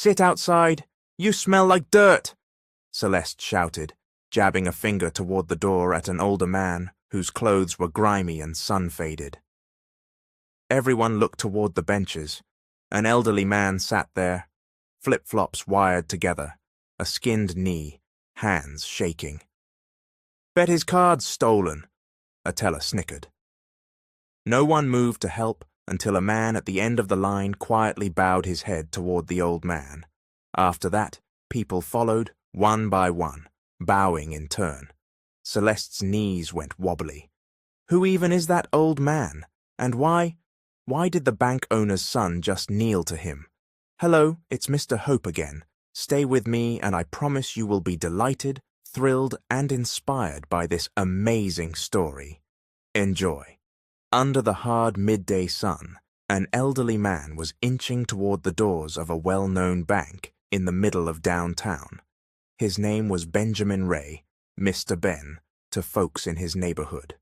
Sit outside! You smell like dirt! Celeste shouted, jabbing a finger toward the door at an older man whose clothes were grimy and sun-faded. Everyone looked toward the benches. An elderly man sat there, flip-flops wired together, a skinned knee, hands shaking. Bet his card's stolen, a teller snickered. No one moved to help until a man at the end of the line quietly bowed his head toward the old man. After that, people followed, one by one, bowing in turn. Celeste's knees went wobbly. Who even is that old man? And why did the bank owner's son just kneel to him? Hello, it's Mr. Hope again. Stay with me and I promise you will be delighted, thrilled, and inspired by this amazing story. Enjoy. Under the hard midday sun, an elderly man was inching toward the doors of a well-known bank in the middle of downtown. His name was Benjamin Ray, Mr. Ben, to folks in his neighborhood.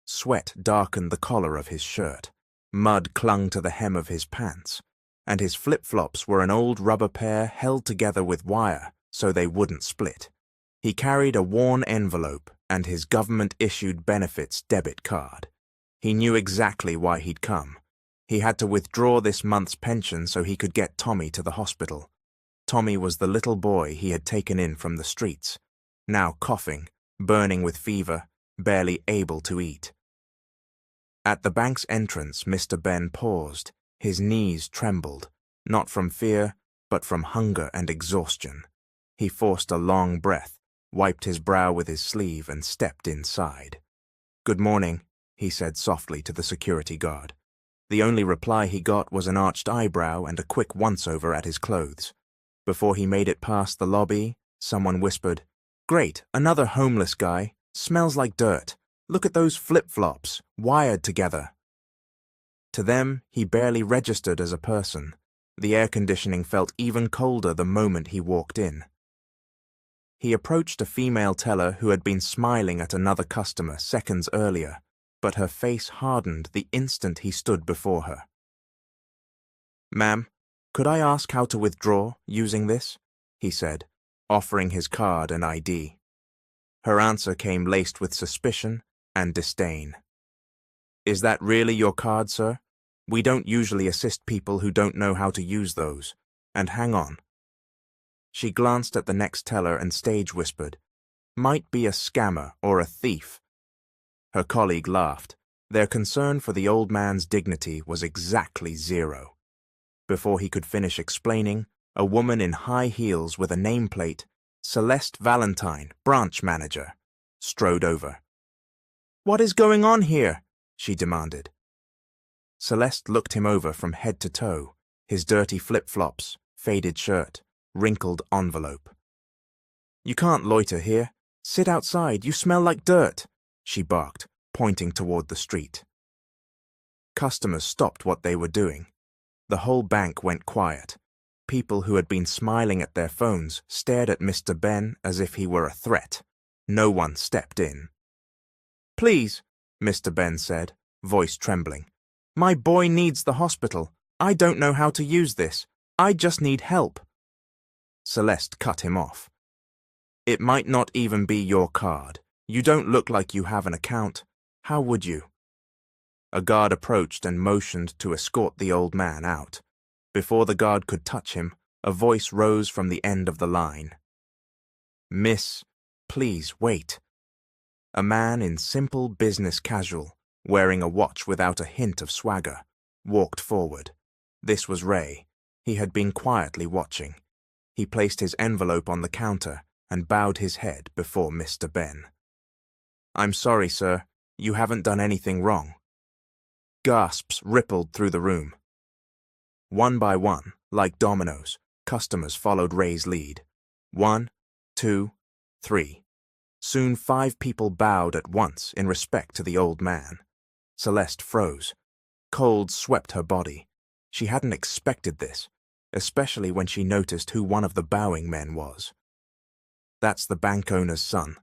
Sweat darkened the collar of his shirt, mud clung to the hem of his pants, and his flip-flops were an old rubber pair held together with wire so they wouldn't split. He carried a worn envelope and his government-issued benefits debit card. He knew exactly why he'd come. He had to withdraw this month's pension so he could get Tommy to the hospital. Tommy was the little boy he had taken in from the streets, now coughing, burning with fever, barely able to eat. At the bank's entrance, Mr. Ben paused. His knees trembled, not from fear, but from hunger and exhaustion. He forced a long breath, wiped his brow with his sleeve, and stepped inside. "Good morning," he said softly to the security guard. The only reply he got was an arched eyebrow and a quick once-over at his clothes. Before he made it past the lobby, someone whispered, "Great, another homeless guy. Smells like dirt. Look at those flip-flops, wired together." To them, he barely registered as a person. The air conditioning felt even colder the moment he walked in. He approached a female teller who had been smiling at another customer seconds earlier, but her face hardened the instant he stood before her. "Ma'am, could I ask how to withdraw using this?" he said, offering his card and ID. Her answer came laced with suspicion and disdain. "Is that really your card, sir? We don't usually assist people who don't know how to use those. And hang on." She glanced at the next teller and stage whispered, "Might be a scammer or a thief." Her colleague laughed. Their concern for the old man's dignity was exactly zero. Before he could finish explaining, a woman in high heels with a nameplate, "Celeste Valentine, branch manager," strode over. "What is going on here?" she demanded. Celeste looked him over from head to toe, his dirty flip-flops, faded shirt, wrinkled envelope. "You can't loiter here. Sit outside, you smell like dirt," she barked, pointing toward the street. Customers stopped what they were doing. The whole bank went quiet. People who had been smiling at their phones stared at Mr. Ben as if he were a threat. No one stepped in. "Please," Mr. Ben said, voice trembling. "My boy needs the hospital. I don't know how to use this. I just need help." Celeste cut him off. "It might not even be your card. You don't look like you have an account. How would you?" A guard approached and motioned to escort the old man out. Before the guard could touch him, a voice rose from the end of the line. "Miss, please wait." A man in simple business casual, wearing a watch without a hint of swagger, walked forward. This was Ray. He had been quietly watching. He placed his envelope on the counter and bowed his head before Mr. Ben. "I'm sorry, sir. You haven't done anything wrong." Gasps rippled through the room. One by one, like dominoes, customers followed Ray's lead. 1, 2, 3. Soon 5 people bowed at once in respect to the old man. Celeste froze. Cold swept her body. She hadn't expected this, especially when she noticed who one of the bowing men was. "That's the bank owner's son,"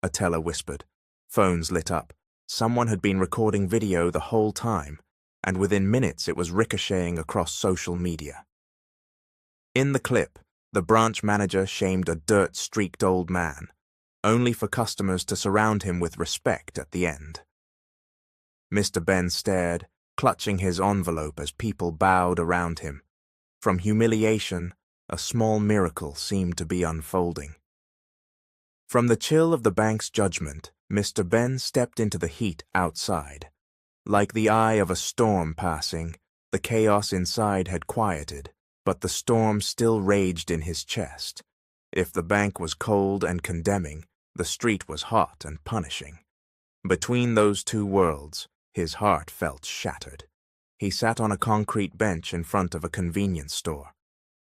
a teller whispered. Phones lit up. Someone had been recording video the whole time, and within minutes it was ricocheting across social media. In the clip, the branch manager shamed a dirt-streaked old man, only for customers to surround him with respect at the end. Mr. Ben stared, clutching his envelope as people bowed around him. From humiliation, a small miracle seemed to be unfolding. From the chill of the bank's judgment, Mr. Ben stepped into the heat outside. Like the eye of a storm passing, the chaos inside had quieted, but the storm still raged in his chest. If the bank was cold and condemning, the street was hot and punishing. Between those two worlds, his heart felt shattered. He sat on a concrete bench in front of a convenience store.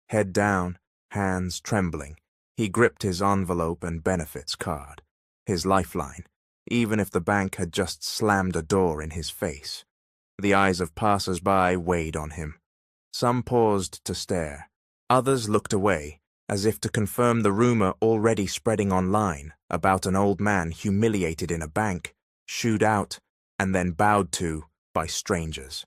Head down, hands trembling, he gripped his envelope and benefits card, his lifeline, even if the bank had just slammed a door in his face. The eyes of passers-by weighed on him. Some paused to stare. Others looked away, as if to confirm the rumor already spreading online about an old man humiliated in a bank, shooed out, and then bowed to by strangers.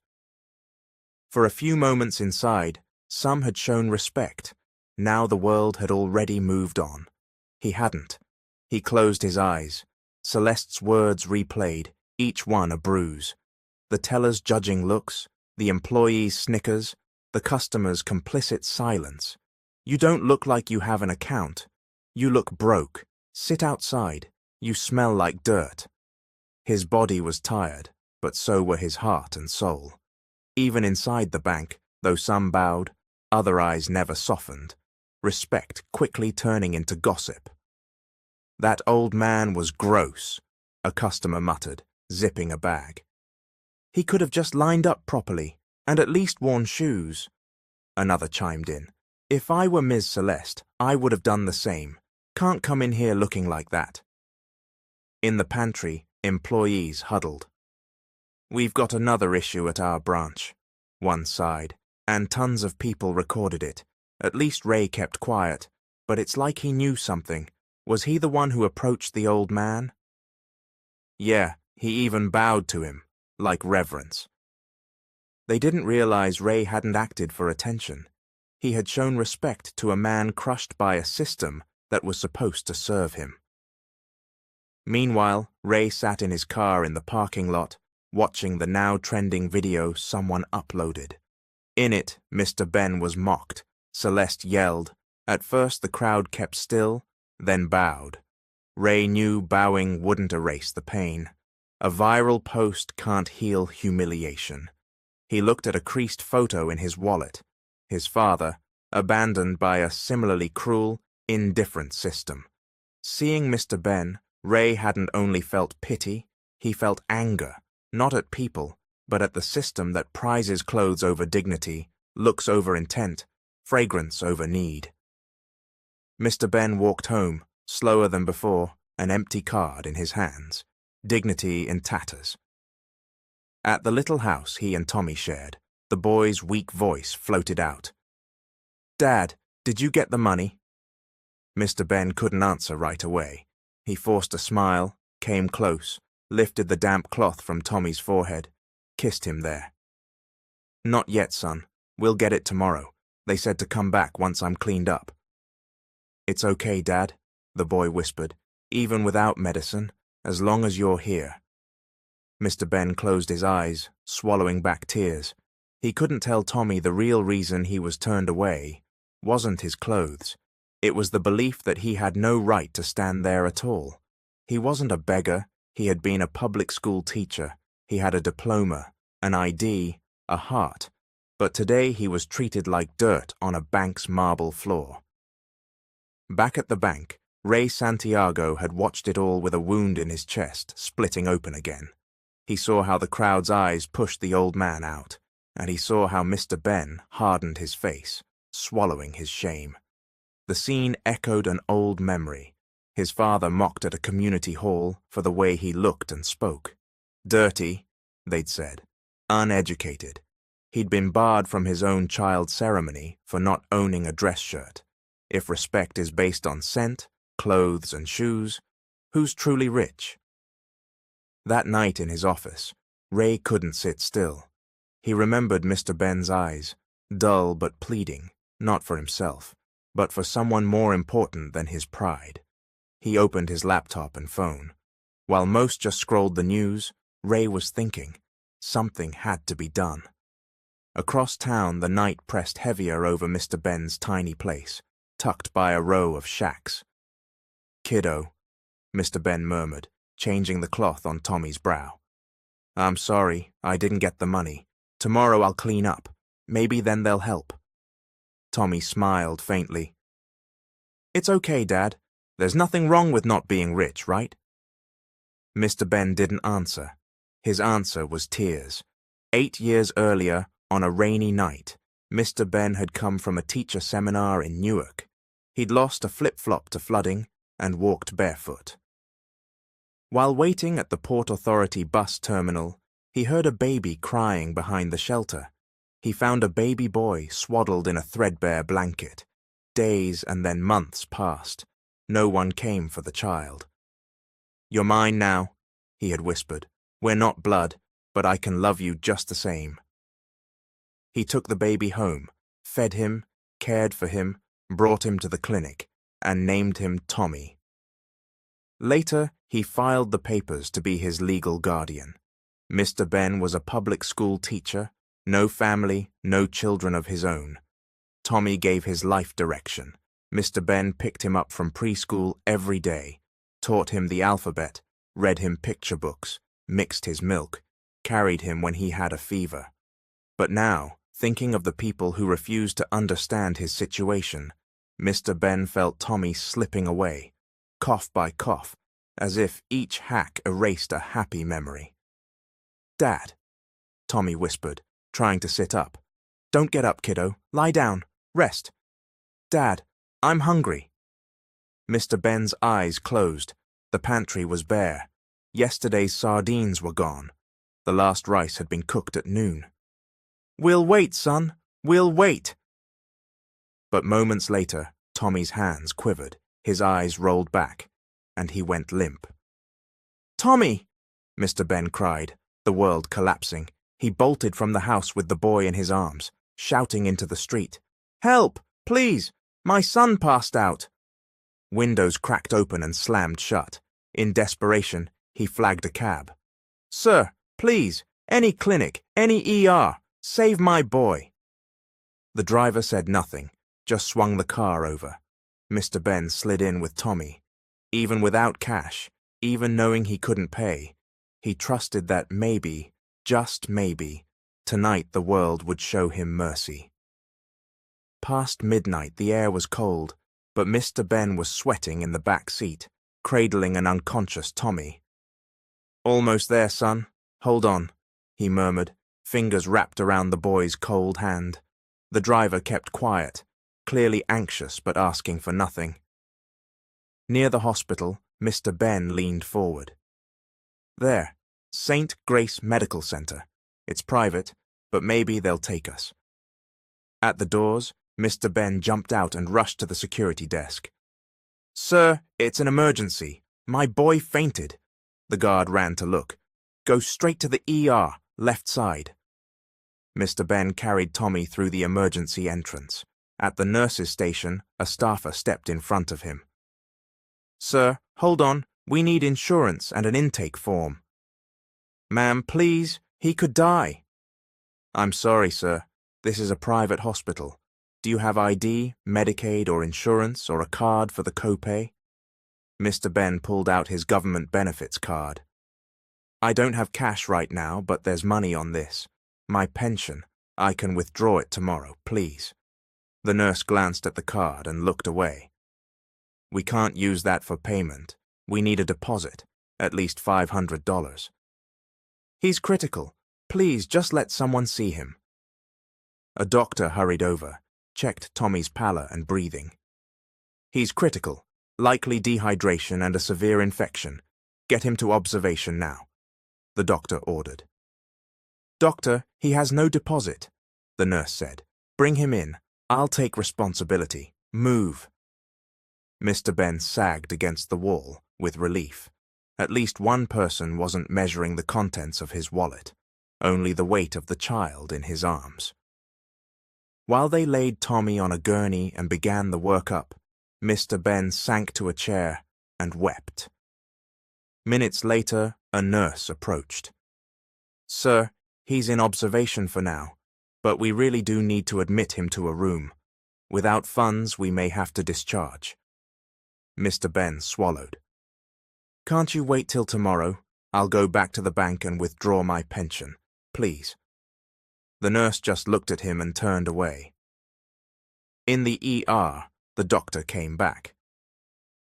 For a few moments inside, some had shown respect. Now the world had already moved on. He hadn't. He closed his eyes. Celeste's words replayed, each one a bruise. The teller's judging looks, the employee's snickers, the customer's complicit silence. You don't look like you have an account. You look broke. Sit outside. You smell like dirt. His body was tired, but so were his heart and soul. Even inside the bank, though some bowed, other eyes never softened, respect quickly turning into gossip. That old man was gross, a customer muttered, zipping a bag. He could have just lined up properly, and at least worn shoes. Another chimed in. If I were Ms. Celeste, I would have done the same. Can't come in here looking like that. In the pantry, employees huddled. We've got another issue at our branch, one sighed, and tons of people recorded it. At least Ray kept quiet, but it's like he knew something. Was he the one who approached the old man? Yeah, he even bowed to him, like reverence. They didn't realize Ray hadn't acted for attention. He had shown respect to a man crushed by a system that was supposed to serve him. Meanwhile, Ray sat in his car in the parking lot, watching the now-trending video someone uploaded. In it, Mr. Ben was mocked. Celeste yelled. At first the crowd kept still, then bowed. Ray knew bowing wouldn't erase the pain. A viral post can't heal humiliation. He looked at a creased photo in his wallet. His father, abandoned by a similarly cruel, indifferent system. Seeing Mr. Ben, Ray hadn't only felt pity, he felt anger, not at people, but at the system that prizes clothes over dignity, looks over intent, fragrance over need. Mr. Ben walked home, slower than before, an empty card in his hands, dignity in tatters. At the little house he and Tommy shared, the boy's weak voice floated out. Dad, did you get the money? Mr. Ben couldn't answer right away. He forced a smile, came close, lifted the damp cloth from Tommy's forehead, kissed him there. Not yet, son. We'll get it tomorrow. They said to come back once I'm cleaned up. It's okay, Dad, the boy whispered, even without medicine, as long as you're here. Mr. Ben closed his eyes, swallowing back tears. He couldn't tell Tommy the real reason he was turned away wasn't his clothes. It was the belief that he had no right to stand there at all. He wasn't a beggar. He had been a public school teacher. He had a diploma, an ID, a heart. But today he was treated like dirt on a bank's marble floor. Back at the bank, Ray Santiago had watched it all with a wound in his chest, splitting open again. He saw how the crowd's eyes pushed the old man out, and he saw how Mr. Ben hardened his face, swallowing his shame. The scene echoed an old memory. His father mocked at a community hall for the way he looked and spoke. Dirty, they'd said. Uneducated. He'd been barred from his own child's ceremony for not owning a dress shirt. If respect is based on scent, clothes, and shoes, who's truly rich? That night in his office, Ray couldn't sit still. He remembered Mr. Ben's eyes, dull but pleading, not for himself, but for someone more important than his pride. He opened his laptop and phone. While most just scrolled the news, Ray was thinking. Something had to be done. Across town, the night pressed heavier over Mr. Ben's tiny place, tucked by a row of shacks. "Kiddo," Mr. Ben murmured, changing the cloth on Tommy's brow. "I'm sorry, I didn't get the money. Tomorrow I'll clean up. Maybe then they'll help." Tommy smiled faintly. "It's okay, Dad. There's nothing wrong with not being rich, right?" Mr. Ben didn't answer. His answer was tears. 8 years earlier, on a rainy night, Mr. Ben had come from a teacher seminar in Newark. He'd lost a flip-flop to flooding and walked barefoot. While waiting at the Port Authority bus terminal, he heard a baby crying behind the shelter. He found a baby boy swaddled in a threadbare blanket. Days and then months passed. No one came for the child. "You're mine now," he had whispered. "We're not blood, but I can love you just the same." He took the baby home, fed him, cared for him, brought him to the clinic, and named him Tommy. Later, he filed the papers to be his legal guardian. Mr. Ben was a public school teacher, no family, no children of his own. Tommy gave his life direction. Mr. Ben picked him up from preschool every day, taught him the alphabet, read him picture books, mixed his milk, carried him when he had a fever. But now, thinking of the people who refused to understand his situation, Mr. Ben felt Tommy slipping away, cough by cough, as if each hack erased a happy memory. "Dad," Tommy whispered, trying to sit up. "Don't get up, kiddo. Lie down. Rest." "Dad, I'm hungry." Mr. Ben's eyes closed. The pantry was bare. Yesterday's sardines were gone. The last rice had been cooked at noon. "We'll wait, son. We'll wait." But moments later, Tommy's hands quivered, his eyes rolled back, and he went limp. "Tommy!" Mr. Ben cried, the world collapsing. He bolted from the house with the boy in his arms, shouting into the street. "Help! Please! My son passed out!" Windows cracked open and slammed shut. In desperation, he flagged a cab. "Sir, please, any clinic, any ER, save my boy." The driver said nothing, just swung the car over. Mr. Ben slid in with Tommy. Even without cash, even knowing he couldn't pay, he trusted that maybe, just maybe, tonight the world would show him mercy. Past midnight, the air was cold, but Mr. Ben was sweating in the back seat, cradling an unconscious Tommy. "Almost there, son. Hold on," he murmured, fingers wrapped around the boy's cold hand. The driver kept quiet, clearly anxious but asking for nothing. Near the hospital, Mr. Ben leaned forward. "There, St. Grace Medical Center. It's private, but maybe they'll take us." At the doors, Mr. Ben jumped out and rushed to the security desk. "Sir, it's an emergency. My boy fainted." The guard ran to look. "Go straight to the ER, left side." Mr. Ben carried Tommy through the emergency entrance. At the nurse's station, a staffer stepped in front of him. "Sir, hold on. We need insurance and an intake form." "Ma'am, please. He could die." "I'm sorry, sir. This is a private hospital. Do you have ID, Medicaid, or insurance, or a card for the copay?" Mr. Ben pulled out his government benefits card. "I don't have cash right now, but there's money on this. My pension. I can withdraw it tomorrow, please." The nurse glanced at the card and looked away. "We can't use that for payment. We need a deposit, at least $500. "He's critical. Please, just let someone see him." A doctor hurried over, checked Tommy's pallor and breathing. "He's critical. Likely dehydration and a severe infection. Get him to observation now," the doctor ordered. "Doctor, he has no deposit," the nurse said. "Bring him in. I'll take responsibility. Move." Mr. Ben sagged against the wall, with relief. At least one person wasn't measuring the contents of his wallet, only the weight of the child in his arms. While they laid Tommy on a gurney and began the workup, Mr. Ben sank to a chair and wept. Minutes later, a nurse approached. "Sir, he's in observation for now, but we really do need to admit him to a room. Without funds, we may have to discharge." Mr. Ben swallowed. "Can't you wait till tomorrow? I'll go back to the bank and withdraw my pension, please." The nurse just looked at him and turned away. In the ER, the doctor came back.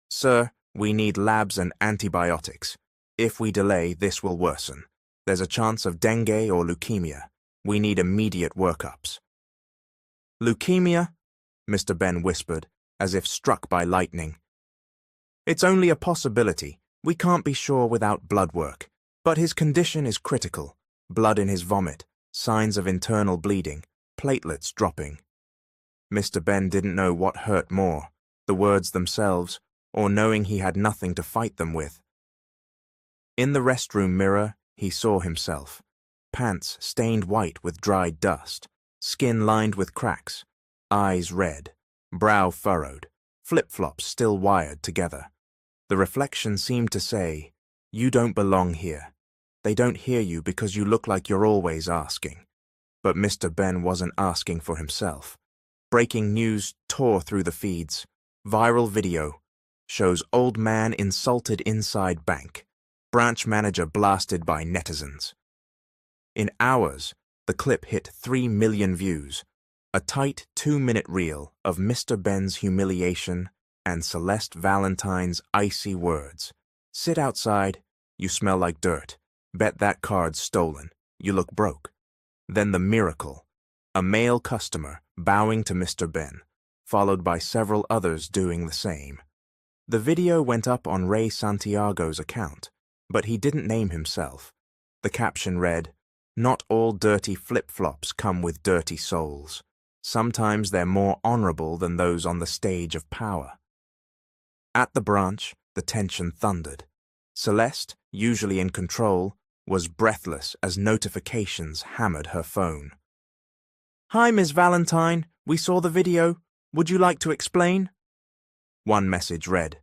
"Sir, we need labs and antibiotics. If we delay, this will worsen. There's a chance of dengue or leukemia. We need immediate workups." "Leukemia?" Mr. Ben whispered, as if struck by lightning. "It's only a possibility. We can't be sure without blood work. But his condition is critical. Blood in his vomit, signs of internal bleeding, platelets dropping." Mr. Ben didn't know what hurt more, the words themselves, or knowing he had nothing to fight them with. In the restroom mirror, he saw himself, pants stained white with dried dust, skin lined with cracks, eyes red, brow furrowed, flip-flops still wired together. The reflection seemed to say, "You don't belong here. They don't hear you because you look like you're always asking." But Mr. Ben wasn't asking for himself. Breaking news tore through the feeds. Viral video shows old man insulted inside bank. Branch manager blasted by netizens. In hours, the clip hit 3 million views. A tight 2-minute reel of Mr. Ben's humiliation and Celeste Valentine's icy words. "Sit outside. You smell like dirt. Bet that card's stolen. You look broke." Then the miracle. A male customer bowing to Mr. Ben, followed by several others doing the same. The video went up on Ray Santiago's account, but he didn't name himself. The caption read, "Not all dirty flip-flops come with dirty souls. Sometimes they're more honorable than those on the stage of power." At the branch, the tension thundered. Celeste, usually in control, was breathless as notifications hammered her phone. "Hi, Ms. Valentine. We saw the video. Would you like to explain?" One message read.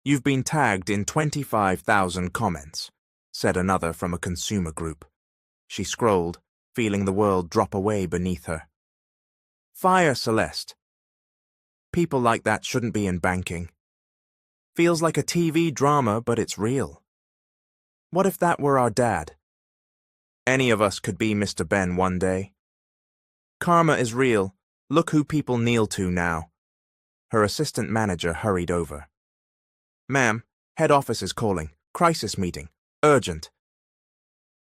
"You've been tagged in 25,000 comments," said another from a consumer group. She scrolled, feeling the world drop away beneath her. "Fire Celeste. People like that shouldn't be in banking. Feels like a TV drama, but it's real. What if that were our dad? Any of us could be Mr. Ben one day. Karma is real. Look who people kneel to now." Her assistant manager hurried over. "Ma'am, head office is calling. Crisis meeting. Urgent."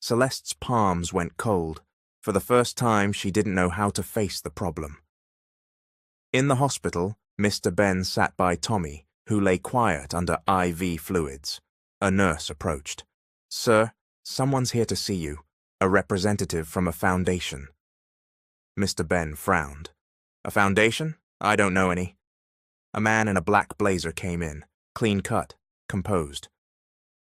Celeste's palms went cold. For the first time, she didn't know how to face the problem. In the hospital, Mr. Ben sat by Tommy, who lay quiet under IV fluids. A nurse approached. "Sir, someone's here to see you. A representative from a foundation." Mr. Ben frowned. "A foundation? I don't know any." A man in a black blazer came in, clean-cut, composed.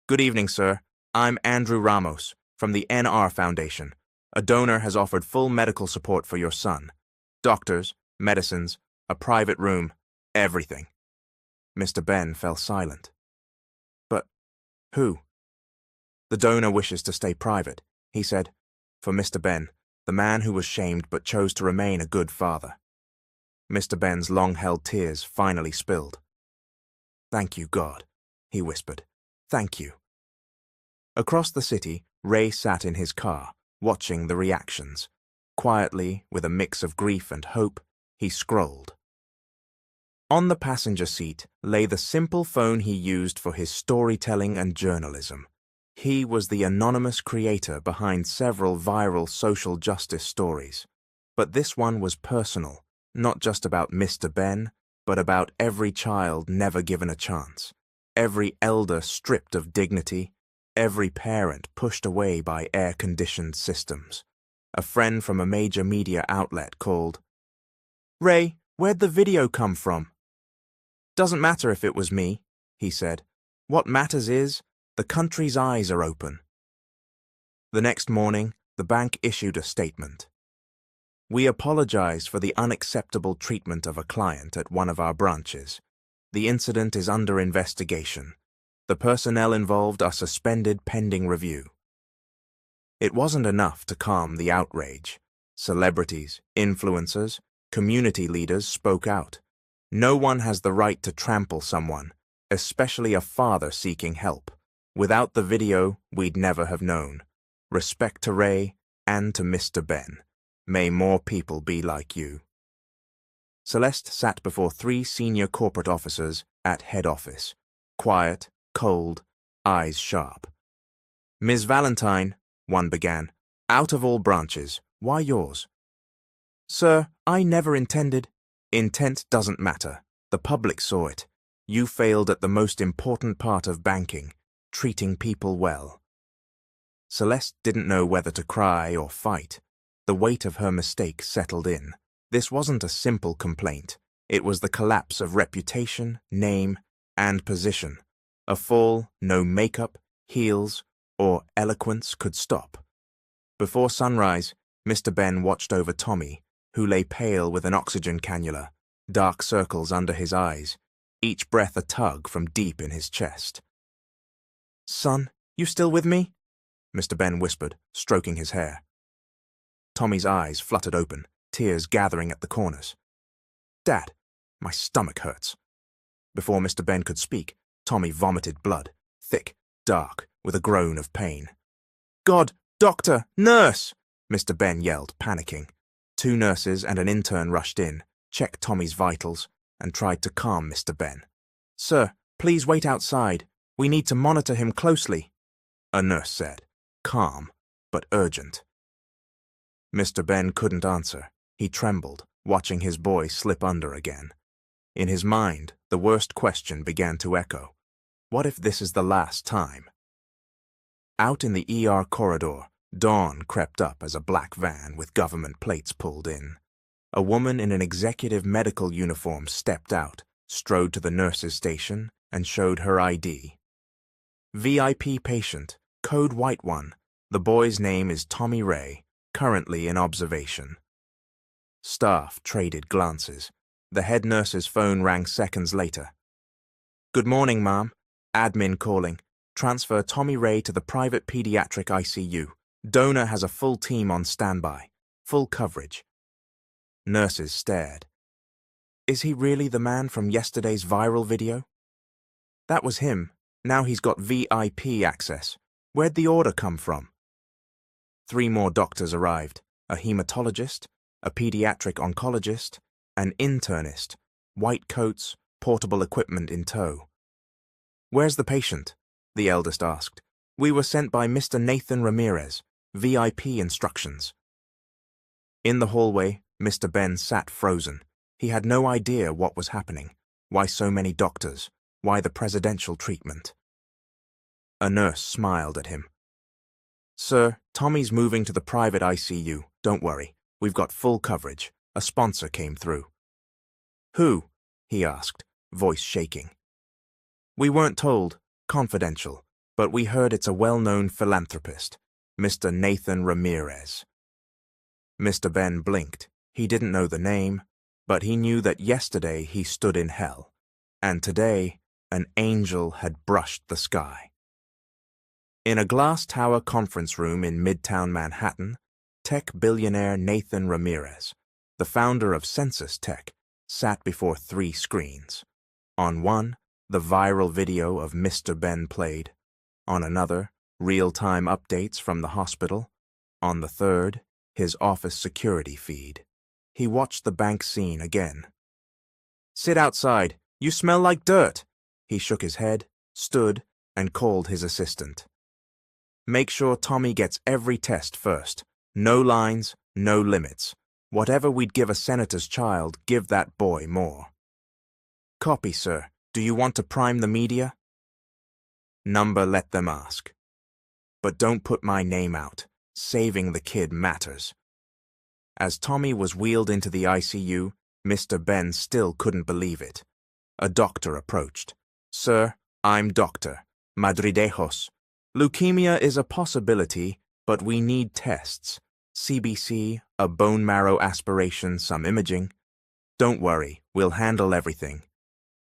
"Good evening, sir. I'm Andrew Ramos, from the NR Foundation. A donor has offered full medical support for your son. Doctors, medicines, a private room, everything." Mr. Ben fell silent. "But who?" "The donor wishes to stay private," he said. For Mr. Ben, the man who was shamed but chose to remain a good father. Mr. Ben's long-held tears finally spilled. "Thank you, God," he whispered. "Thank you." Across the city, Ray sat in his car, watching the reactions. Quietly, with a mix of grief and hope, he scrolled. On the passenger seat lay the simple phone he used for his storytelling and journalism. He was the anonymous creator behind several viral social justice stories. But this one was personal, not just about Mr. Ben, but about every child never given a chance, every elder stripped of dignity, every parent pushed away by air-conditioned systems. A friend from a major media outlet called. "Ray, where'd the video come from?" "Doesn't matter if it was me," he said. "What matters is, the country's eyes are open." The next morning, the bank issued a statement. We apologize for the unacceptable treatment of a client at one of our branches. The incident is under investigation. The personnel involved are suspended pending review. It wasn't enough to calm the outrage. Celebrities, influencers, community leaders spoke out. No one has the right to trample someone, especially a father seeking help. Without the video, we'd never have known. Respect to Ray and to Mr. Ben. May more people be like you. Celeste sat before 3 senior corporate officers at head office. Quiet, cold, eyes sharp. Ms. Valentine, one began, out of all branches, why yours? Sir, I never intended. Intent doesn't matter. The public saw it. You failed at the most important part of banking, treating people well. Celeste didn't know whether to cry or fight. The weight of her mistake settled in. This wasn't a simple complaint. It was the collapse of reputation, name, and position. A fall no makeup, heels, or eloquence could stop. Before sunrise, Mr. Ben watched over Tommy, who lay pale with an oxygen cannula, dark circles under his eyes, each breath a tug from deep in his chest. Son, you still with me? Mr. Ben whispered, stroking his hair. Tommy's eyes fluttered open, tears gathering at the corners. Dad, my stomach hurts. Before Mr. Ben could speak, Tommy vomited blood, thick, dark, with a groan of pain. God, doctor, nurse! Mr. Ben yelled, panicking. 2 nurses and an intern rushed in, checked Tommy's vitals, and tried to calm Mr. Ben. Sir, please wait outside. We need to monitor him closely, a nurse said, calm, but urgent. Mr. Ben couldn't answer. He trembled, watching his boy slip under again. In his mind, the worst question began to echo. What if this is the last time? Out in the ER corridor, dawn crept up as a black van with government plates pulled in. A woman in an executive medical uniform stepped out, strode to the nurse's station, and showed her ID. VIP patient, code white 1. The boy's name is Tommy Ray, currently in observation. Staff traded glances. The head nurse's phone rang seconds later. Good morning, ma'am. Admin calling. Transfer Tommy Ray to the private pediatric ICU. Donor has a full team on standby. Full coverage. Nurses stared. Is he really the man from yesterday's viral video? That was him. Now he's got VIP access. Where'd the order come from? 3 more doctors arrived. A hematologist, a pediatric oncologist, an internist, white coats, portable equipment in tow. Where's the patient? The eldest asked. We were sent by Mr. Nathan Ramirez. VIP instructions. In the hallway, Mr. Ben sat frozen. He had no idea what was happening. Why so many doctors? Why the presidential treatment? A nurse smiled at him. Sir, Tommy's moving to the private ICU. Don't worry. We've got full coverage. A sponsor came through. Who? He asked, voice shaking. We weren't told. Confidential. But we heard it's a well-known philanthropist, Mr. Nathan Ramirez. Mr. Ben blinked. He didn't know the name, but he knew that yesterday he stood in hell, and today an angel had brushed the sky. In a glass tower conference room in Midtown Manhattan, tech billionaire Nathan Ramirez, the founder of Census Tech, sat before 3 screens. On one, the viral video of Mr. Ben played. On another, real-time updates from the hospital. On the third, his office security feed. He watched the bank scene again. Sit outside. You smell like dirt. He shook his head, stood, and called his assistant. Make sure Tommy gets every test first. No lines, no limits. Whatever we'd give a senator's child, give that boy more. Copy, sir. Do you want to prime the media? Number, let them ask. But don't put my name out. Saving the kid matters. As Tommy was wheeled into the ICU, Mr. Ben still couldn't believe it. A doctor approached. Sir, I'm Dr. Madridejos. Leukemia is a possibility, but we need tests. CBC, a bone marrow aspiration, some imaging. Don't worry, we'll handle everything,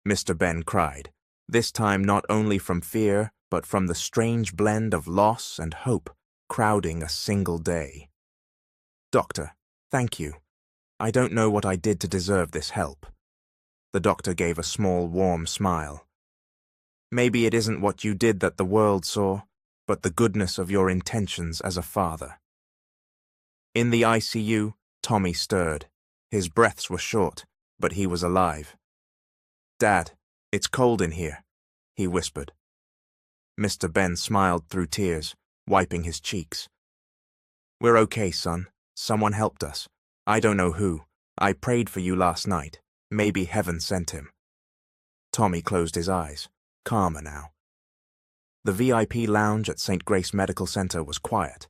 Mr. Ben cried, this time not only from fear, but from the strange blend of loss and hope crowding a single day. Doctor, thank you. I don't know what I did to deserve this help. The doctor gave a small, warm smile. Maybe it isn't what you did that the world saw, but the goodness of your intentions as a father. In the ICU, Tommy stirred. His breaths were short, but he was alive. Dad, it's cold in here, he whispered. Mr. Ben smiled through tears, wiping his cheeks. We're okay, son. Someone helped us. I don't know who. I prayed for you last night. Maybe heaven sent him. Tommy closed his eyes, calmer now. The VIP lounge at St. Grace Medical Center was quiet.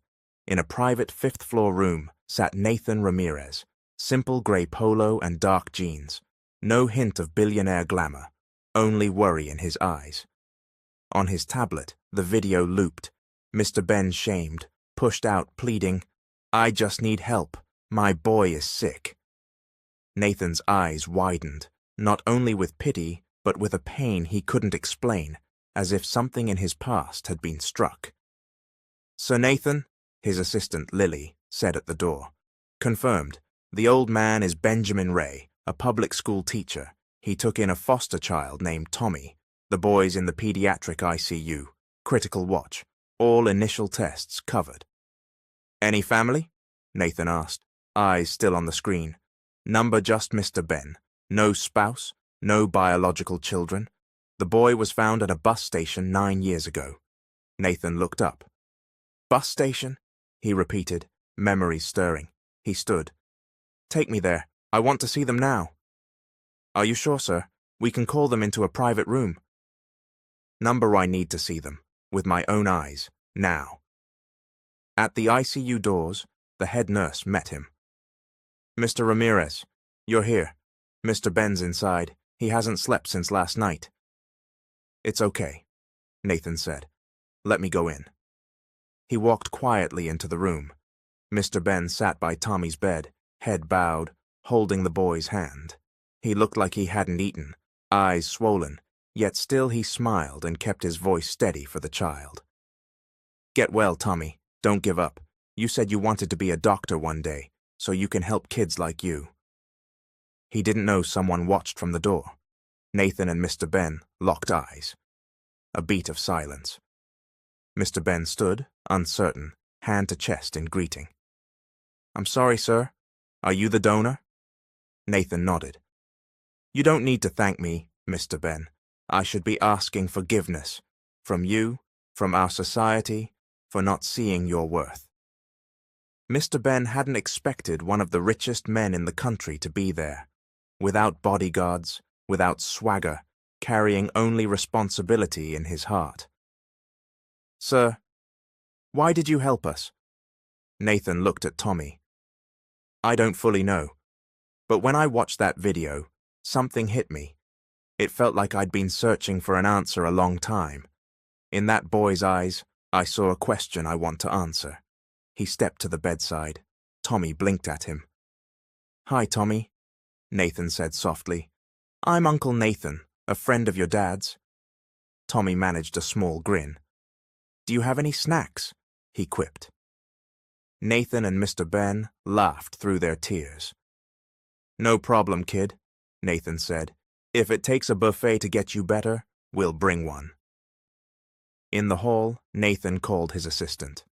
In a private fifth-floor room sat Nathan Ramirez, simple gray polo and dark jeans. No hint of billionaire glamour, only worry in his eyes. On his tablet, the video looped. Mr. Ben, shamed, pushed out, pleading, I just need help. My boy is sick. Nathan's eyes widened, not only with pity, but with a pain he couldn't explain, as if something in his past had been struck. Sir Nathan, his assistant Lily, said at the door. Confirmed. The old man is Benjamin Ray, a public school teacher. He took in a foster child named Tommy. The boy's in the pediatric ICU. Critical watch. All initial tests covered. Any family? Nathan asked, eyes still on the screen. Number just Mr. Ben. No spouse, no biological children. The boy was found at a bus station 9 years ago. Nathan looked up. Bus station? He repeated, memories stirring. He stood. Take me there. I want to see them now. Are you sure, sir? We can call them into a private room. Number I need to see them, with my own eyes, now. At the ICU doors, the head nurse met him. Mr. Ramirez, you're here. Mr. Ben's inside. He hasn't slept since last night. It's okay, Nathan said. Let me go in. He walked quietly into the room. Mr. Ben sat by Tommy's bed, head bowed, holding the boy's hand. He looked like he hadn't eaten, eyes swollen, yet still he smiled and kept his voice steady for the child. Get well, Tommy. Don't give up. You said you wanted to be a doctor one day, so you can help kids like you. He didn't know someone watched from the door. Nathan and Mr. Ben locked eyes. A beat of silence. Mr. Ben stood, uncertain, hand to chest in greeting. I'm sorry, sir. Are you the donor? Nathan nodded. You don't need to thank me, Mr. Ben. I should be asking forgiveness. From you, from our society, for not seeing your worth. Mr. Ben hadn't expected one of the richest men in the country to be there. Without bodyguards, without swagger, carrying only responsibility in his heart. Sir, why did you help us? Nathan looked at Tommy. I don't fully know, but when I watched that video, something hit me. It felt like I'd been searching for an answer a long time. In that boy's eyes, I saw a question I want to answer. He stepped to the bedside. Tommy blinked at him. Hi, Tommy, Nathan said softly. I'm Uncle Nathan, a friend of your dad's. Tommy managed a small grin. Do you have any snacks? He quipped. Nathan and Mr. Ben laughed through their tears. No problem, kid, Nathan said. If it takes a buffet to get you better, we'll bring one. In the hall, Nathan called his assistant.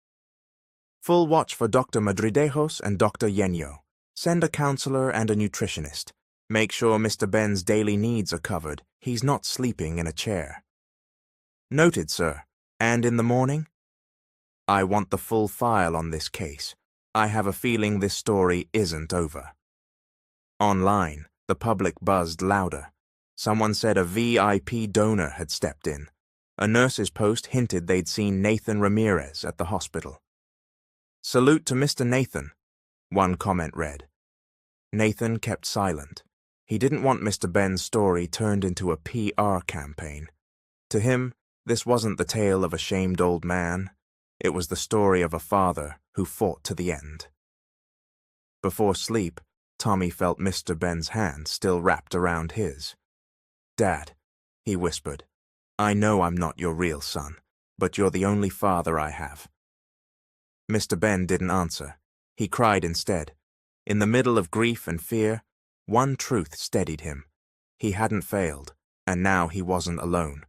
Full watch for Dr. Madridejos and Dr. Yenyo. Send a counselor and a nutritionist. Make sure Mr. Ben's daily needs are covered. He's not sleeping in a chair. Noted, sir. And in the morning? I want the full file on this case. I have a feeling this story isn't over. Online, the public buzzed louder. Someone said a VIP donor had stepped in. A nurse's post hinted they'd seen Nathan Ramirez at the hospital. Salute to Mr. Nathan, one comment read. Nathan kept silent. He didn't want Mr. Ben's story turned into a PR campaign. To him, this wasn't the tale of a shamed old man. It was the story of a father who fought to the end. Before sleep, Tommy felt Mr. Ben's hand still wrapped around his. "Dad," he whispered, "I know I'm not your real son, but you're the only father I have." Mr. Ben didn't answer. He cried instead. In the middle of grief and fear, one truth steadied him. He hadn't failed, and now he wasn't alone.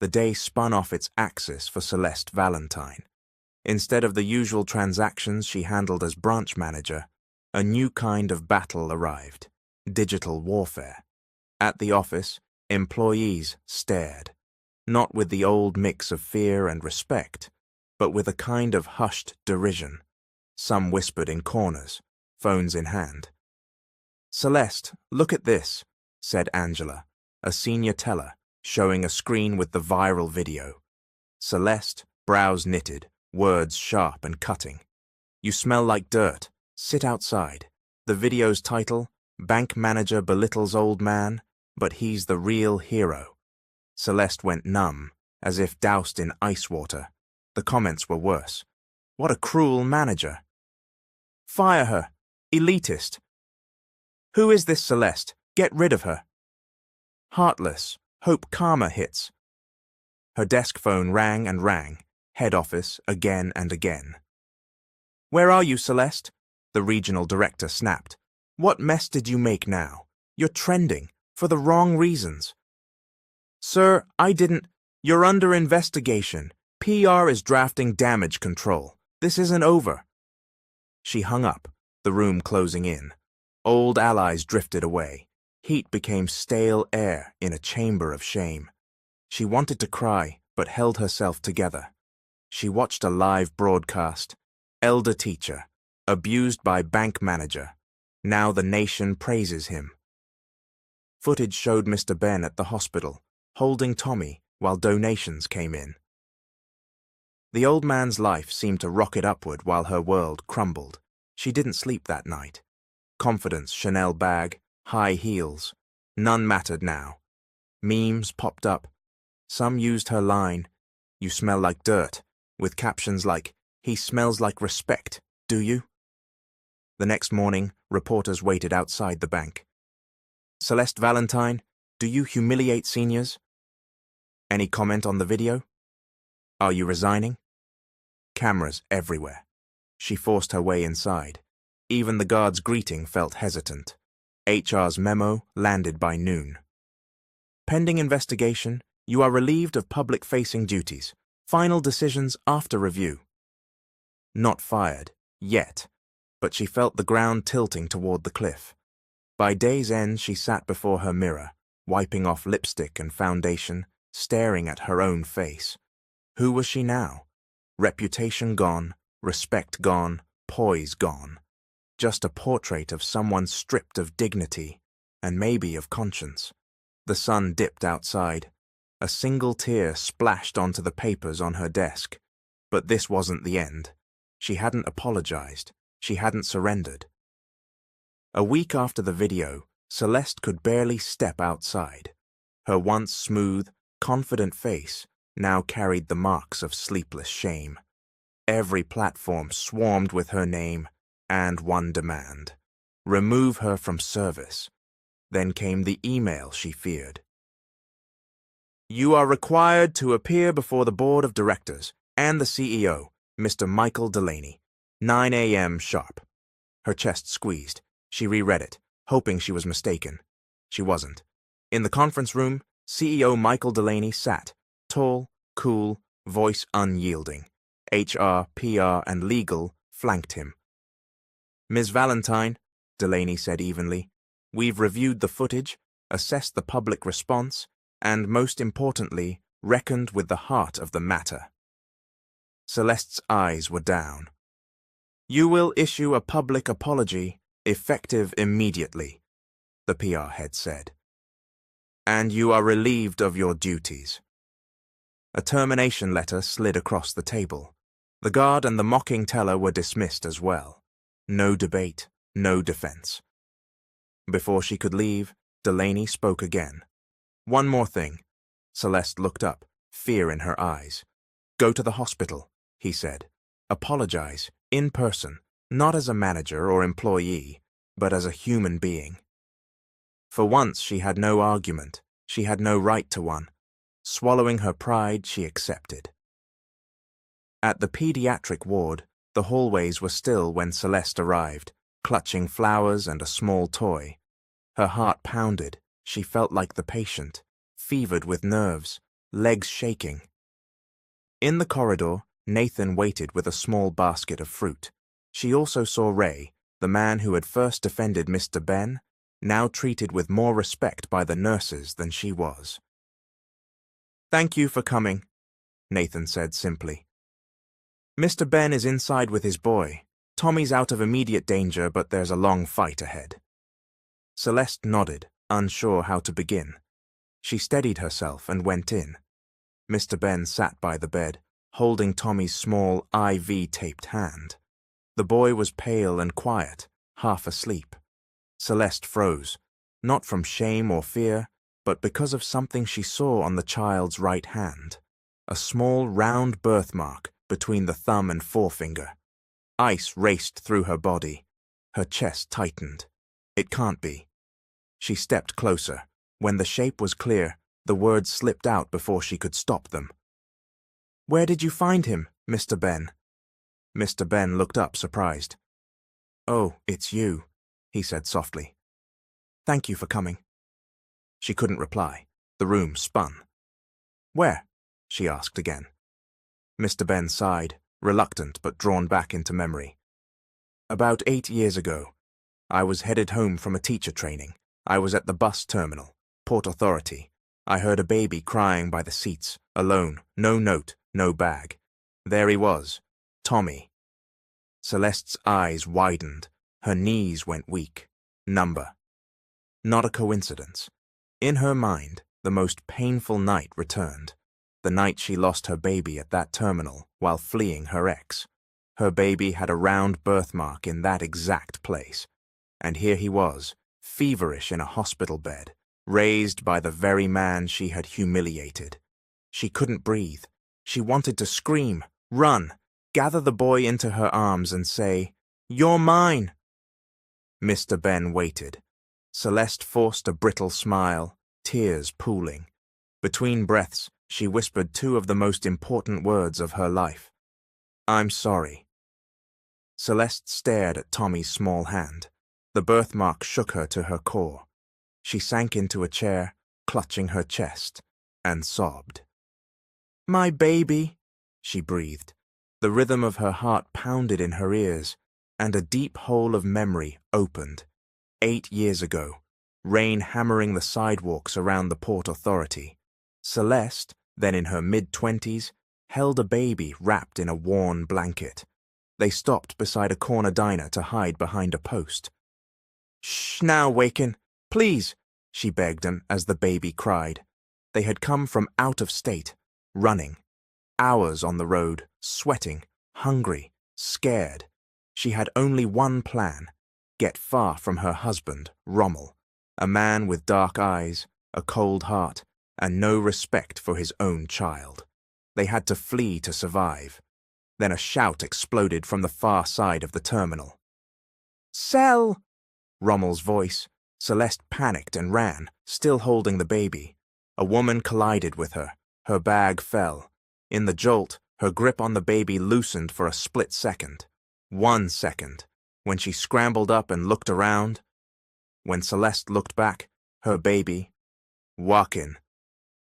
The day spun off its axis for Celeste Valentine. Instead of the usual transactions she handled as branch manager, a new kind of battle arrived: digital warfare. At the office, employees stared, not with the old mix of fear and respect, but with a kind of hushed derision. Some whispered in corners, phones in hand. "Celeste, look at this," said Angela, a senior teller, showing a screen with the viral video. Celeste, brows knitted, words sharp and cutting. "You smell like dirt. Sit outside." The video's title: "Bank Manager Belittles Old Man, but He's the Real Hero." Celeste went numb, as if doused in ice water. The comments were worse. "What a cruel manager." "Fire her. Elitist." "Who is this Celeste? Get rid of her." "Heartless. Hope karma hits." Her desk phone rang and rang, head office again and again. "Where are you, Celeste?" the regional director snapped. "What mess did you make now? You're trending, for the wrong reasons." "Sir, I didn't—" "You're under investigation. PR is drafting damage control. This isn't over." She hung up, the room closing in. Old allies drifted away. Heat became stale air in a chamber of shame. She wanted to cry, but held herself together. She watched a live broadcast. Elder teacher, abused by bank manager. Now the nation praises him. Footage showed Mr. Ben at the hospital, holding Tommy while donations came in. The old man's life seemed to rocket upward while her world crumbled. She didn't sleep that night. Confidence, Chanel bag, high heels. None mattered now. Memes popped up. Some used her line, "You smell like dirt," with captions like, "He smells like respect, do you?" The next morning, reporters waited outside the bank. "Celeste Valentine, do you humiliate seniors?" "Any comment on the video?" "Are you resigning?" Cameras everywhere. She forced her way inside. Even the guard's greeting felt hesitant. HR's memo landed by noon. "Pending investigation, you are relieved of public-facing duties. Final decisions after review." Not fired, yet, but she felt the ground tilting toward the cliff. By day's end, she sat before her mirror, wiping off lipstick and foundation, staring at her own face. Who was she now? Reputation gone, respect gone, poise gone. Just a portrait of someone stripped of dignity, and maybe of conscience. The sun dipped outside. A single tear splashed onto the papers on her desk. But this wasn't the end. She hadn't apologized. She hadn't surrendered. A week after the video, Celeste could barely step outside. Her once smooth, confident face now carried the marks of sleepless shame. Every platform swarmed with her name and one demand: remove her from service. Then came the email she feared. "You are required to appear before the board of directors and the CEO, Mr. Michael Delaney, 9 a.m. sharp." Her chest squeezed. She reread it, hoping she was mistaken. She wasn't. In the conference room, CEO Michael Delaney sat, tall, cool, voice unyielding. HR, PR, and legal flanked him. "Ms. Valentine," Delaney said evenly, "we've reviewed the footage, assessed the public response, and, most importantly, reckoned with the heart of the matter." Celeste's eyes were down. "You will issue a public apology, effective immediately," the PR head said. "And you are relieved of your duties." A termination letter slid across the table. The guard and the mocking teller were dismissed as well. No debate, no defense. Before she could leave, Delaney spoke again. "One more thing." Celeste looked up, fear in her eyes. "Go to the hospital," he said. "Apologize, in person. Not as a manager or employee, but as a human being. For once she had no argument, she had no right to one. Swallowing her pride, she accepted. At the pediatric ward, the hallways were still when Celeste arrived, clutching flowers and a small toy. Her heart pounded. She felt like the patient, fevered with nerves, legs shaking. In the corridor, Nathan waited with a small basket of fruit. She also saw Ray, the man who had first defended Mr. Ben, now treated with more respect by the nurses than she was. "Thank you for coming," Nathan said simply. "Mr. Ben is inside with his boy. Tommy's out of immediate danger, but there's a long fight ahead." Celeste nodded, unsure how to begin. She steadied herself and went in. Mr. Ben sat by the bed, holding Tommy's small IV-taped hand. The boy was pale and quiet, half asleep. Celeste froze, not from shame or fear, but because of something she saw on the child's right hand. A small round birthmark between the thumb and forefinger. Ice raced through her body. Her chest tightened. It can't be. She stepped closer. When the shape was clear, the words slipped out before she could stop them. "Where did you find him, Mr. Ben?" Mr. Ben looked up, surprised. "Oh, it's you," he said softly. "Thank you for coming." She couldn't reply. The room spun. "Where?" she asked again. Mr. Ben sighed, reluctant but drawn back into memory. "About 8 years ago. I was headed home from a teacher training. I was at the bus terminal, Port Authority. I heard a baby crying by the seats, alone, no note, no bag. There he was, Tommy." Celeste's eyes widened. Her knees went weak. Number. Not a coincidence. In her mind, the most painful night returned. The night she lost her baby at that terminal while fleeing her ex. Her baby had a round birthmark in that exact place. And here he was, feverish in a hospital bed, raised by the very man she had humiliated. She couldn't breathe. She wanted to scream, run, gather the boy into her arms and say, "You're mine." Mr. Ben waited. Celeste forced a brittle smile, tears pooling. Between breaths, she whispered two of the most important words of her life. "I'm sorry." Celeste stared at Tommy's small hand. The birthmark shook her to her core. She sank into a chair, clutching her chest, and sobbed. "My baby," she breathed. The rhythm of her heart pounded in her ears, and a deep hole of memory opened. 8 years ago, rain hammering the sidewalks around the Port Authority. Celeste, then in her mid-20s, held a baby wrapped in a worn blanket. They stopped beside a corner diner to hide behind a post. "Shh now, Wakin, please," she begged them as the baby cried. They had come from out of state, running. Hours on the road, sweating, hungry, scared. She had only one plan: get far from her husband, Rommel, a man with dark eyes, a cold heart, and no respect for his own child. They had to flee to survive. Then a shout exploded from the far side of the terminal. "Sell!" Rommel's voice. Celeste panicked and ran, still holding the baby. A woman collided with her. Her bag fell. In the jolt, her grip on the baby loosened for a split second. 1 second. When she scrambled up and looked around. When Celeste looked back, her baby, Wakin,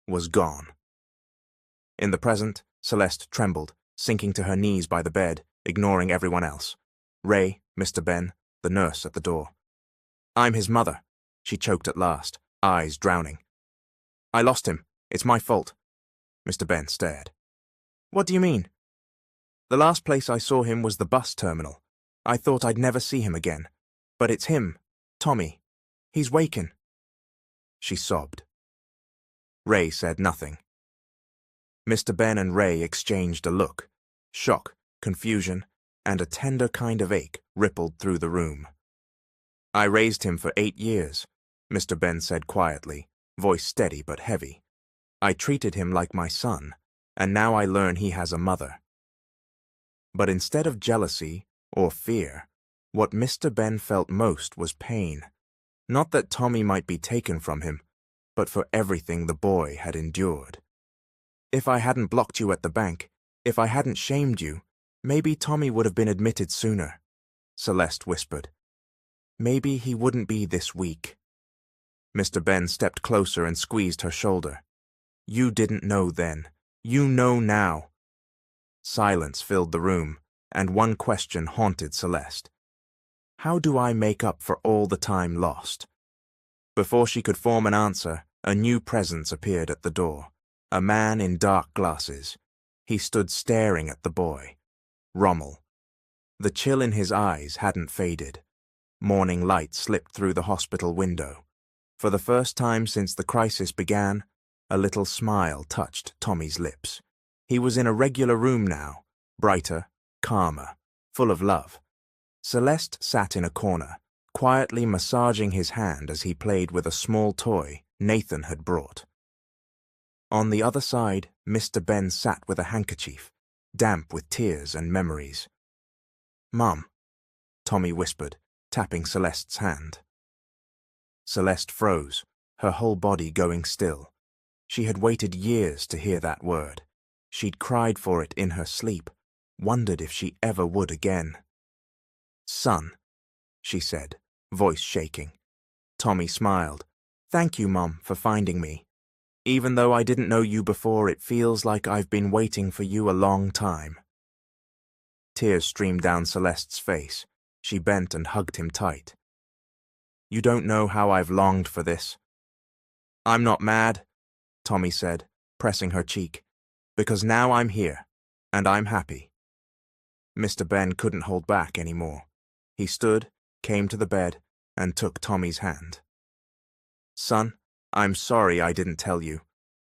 was gone. In the present, Celeste trembled, sinking to her knees by the bed, ignoring everyone else. Ray, Mr. Ben, the nurse at the door. "I'm his mother," she choked at last, eyes drowning. "I lost him. It's my fault." Mr. Ben stared. "What do you mean?" "The last place I saw him was the bus terminal. I thought I'd never see him again. But it's him, Tommy. He's Wakin." She sobbed. Ray said nothing. Mr. Ben and Ray exchanged a look. Shock, confusion, and a tender kind of ache rippled through the room. "I raised him for 8 years, Mr. Ben said quietly, voice steady but heavy. "I treated him like my son, and now I learn he has a mother." But instead of jealousy or fear, What Mr. Ben felt most was pain. Not that Tommy might be taken from him, but for everything the boy had endured. If I hadn't blocked you at the bank, if I hadn't shamed you, maybe Tommy would have been admitted sooner, Celeste whispered. Maybe he wouldn't be this weak. Mr. Ben stepped closer and squeezed her shoulder. You didn't know then. You know now. Silence filled the room, and one question haunted Celeste. How do I make up for all the time lost? Before she could form an answer, a new presence appeared at the door. A man in dark glasses. He stood staring at the boy. Rommel. The chill in his eyes hadn't faded. Morning light slipped through the hospital window. For the first time since the crisis began, a little smile touched Tommy's lips. He was in a regular room now, brighter, calmer, full of love. Celeste sat in a corner, quietly massaging his hand as he played with a small toy Nathan had brought. On the other side, Mr. Ben sat with a handkerchief, damp with tears and memories. Mum, Tommy whispered, tapping Celeste's hand. Celeste froze, her whole body going still. She had waited years to hear that word. She'd cried for it in her sleep, wondered if she ever would again. Son, she said, voice shaking. Tommy smiled. Thank you, Mum, for finding me. Even though I didn't know you before, it feels like I've been waiting for you a long time. Tears streamed down Celeste's face. She bent and hugged him tight. You don't know how I've longed for this. I'm not mad, Tommy said, pressing her cheek, because now I'm here, and I'm happy. Mr. Ben couldn't hold back anymore. He stood, came to the bed, and took Tommy's hand. Son, I'm sorry I didn't tell you.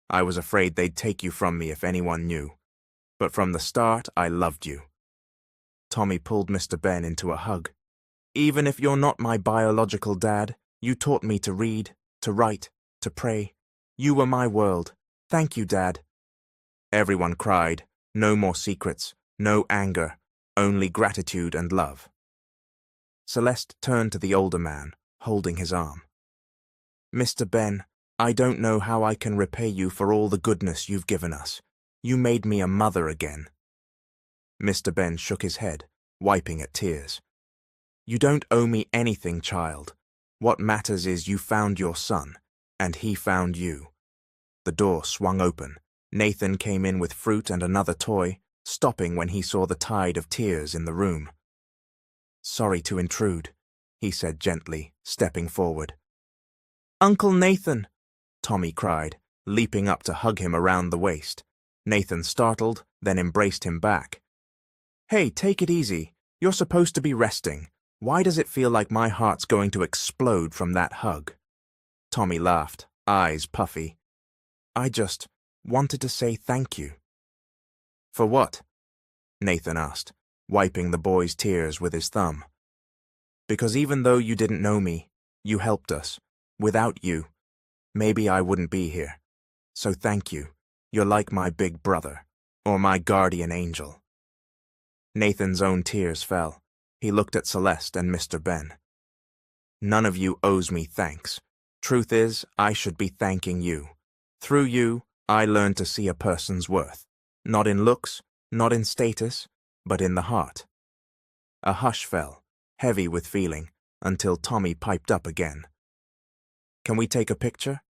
I was afraid they'd take you from me if anyone knew. But from the start, I loved you. Tommy pulled Mr. Ben into a hug. Even if you're not my biological dad, you taught me to read, to write, to pray. You were my world. Thank you, Dad. Everyone cried. No more secrets, no anger, only gratitude and love. Celeste turned to the older man, holding his arm. Mr. Ben, I don't know how I can repay you for all the goodness you've given us. You made me a mother again. Mr. Ben shook his head, wiping at tears. You don't owe me anything, child. What matters is you found your son, and he found you. The door swung open. Nathan came in with fruit and another toy, stopping when he saw the tide of tears in the room. Sorry to intrude, he said gently, stepping forward. Uncle Nathan, Tommy cried, leaping up to hug him around the waist. Nathan startled, then embraced him back. Hey, take it easy. You're supposed to be resting. Why does it feel like my heart's going to explode from that hug? Tommy laughed, eyes puffy. I just wanted to say thank you. For what? Nathan asked, wiping the boy's tears with his thumb. Because even though you didn't know me, you helped us. Without you, maybe I wouldn't be here. So thank you. You're like my big brother, or my guardian angel. Nathan's own tears fell. He looked at Celeste and Mr. Ben. None of you owes me thanks. Truth is, I should be thanking you. Through you, I learned to see a person's worth. Not in looks, not in status, but in the heart. A hush fell, heavy with feeling, until Tommy piped up again. Can we take a picture?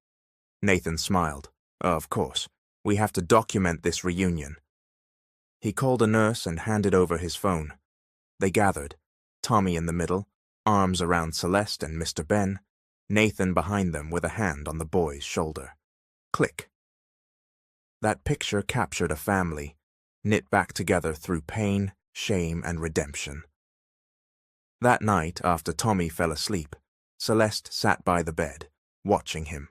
Nathan smiled. Of course. We have to document this reunion. He called a nurse and handed over his phone. They gathered, Tommy in the middle, arms around Celeste and Mr. Ben, Nathan behind them with a hand on the boy's shoulder. Click. That picture captured a family, knit back together through pain, shame, and redemption. That night, after Tommy fell asleep, Celeste sat by the bed, watching him.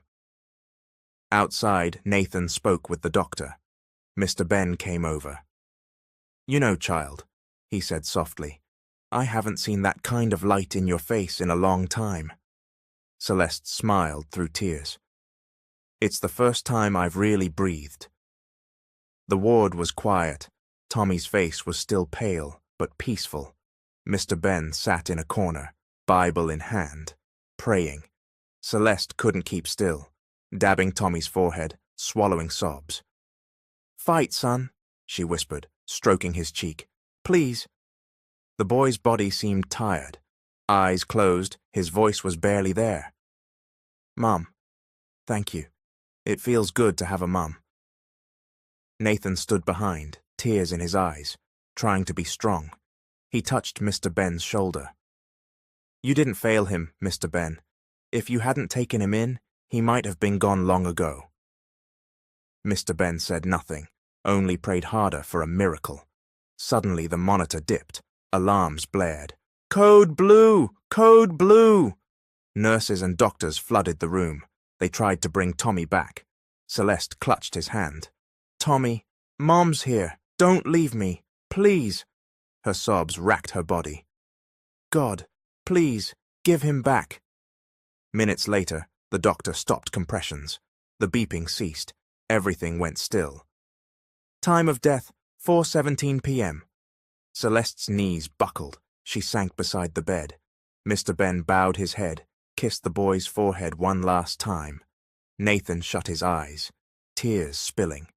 Outside, Nathan spoke with the doctor. Mr. Ben came over. You know, child, he said softly, I haven't seen that kind of light in your face in a long time. Celeste smiled through tears. It's the first time I've really breathed. The ward was quiet. Tommy's face was still pale, but peaceful. Mr. Ben sat in a corner, Bible in hand, praying. Celeste couldn't keep still, dabbing Tommy's forehead, swallowing sobs. "Fight, son," she whispered, stroking his cheek. "Please." The boy's body seemed tired. Eyes closed, his voice was barely there. "Mum, thank you. It feels good to have a mum." Nathan stood behind, tears in his eyes, trying to be strong. He touched Mr. Ben's shoulder. "You didn't fail him, Mr. Ben. If you hadn't taken him in, he might have been gone long ago." Mr. Ben said nothing, only prayed harder for a miracle. Suddenly the monitor dipped. Alarms blared. "Code Blue! Code Blue!" Nurses and doctors flooded the room. They tried to bring Tommy back. Celeste clutched his hand. "Tommy, Mom's here. Don't leave me. Please." Her sobs racked her body. "God, please, give him back." Minutes later, the doctor stopped compressions. The beeping ceased. Everything went still. "Time of death, 4:17 p.m. Celeste's knees buckled. She sank beside the bed. Mr. Ben bowed his head, kissed the boy's forehead one last time. Nathan shut his eyes, tears spilling.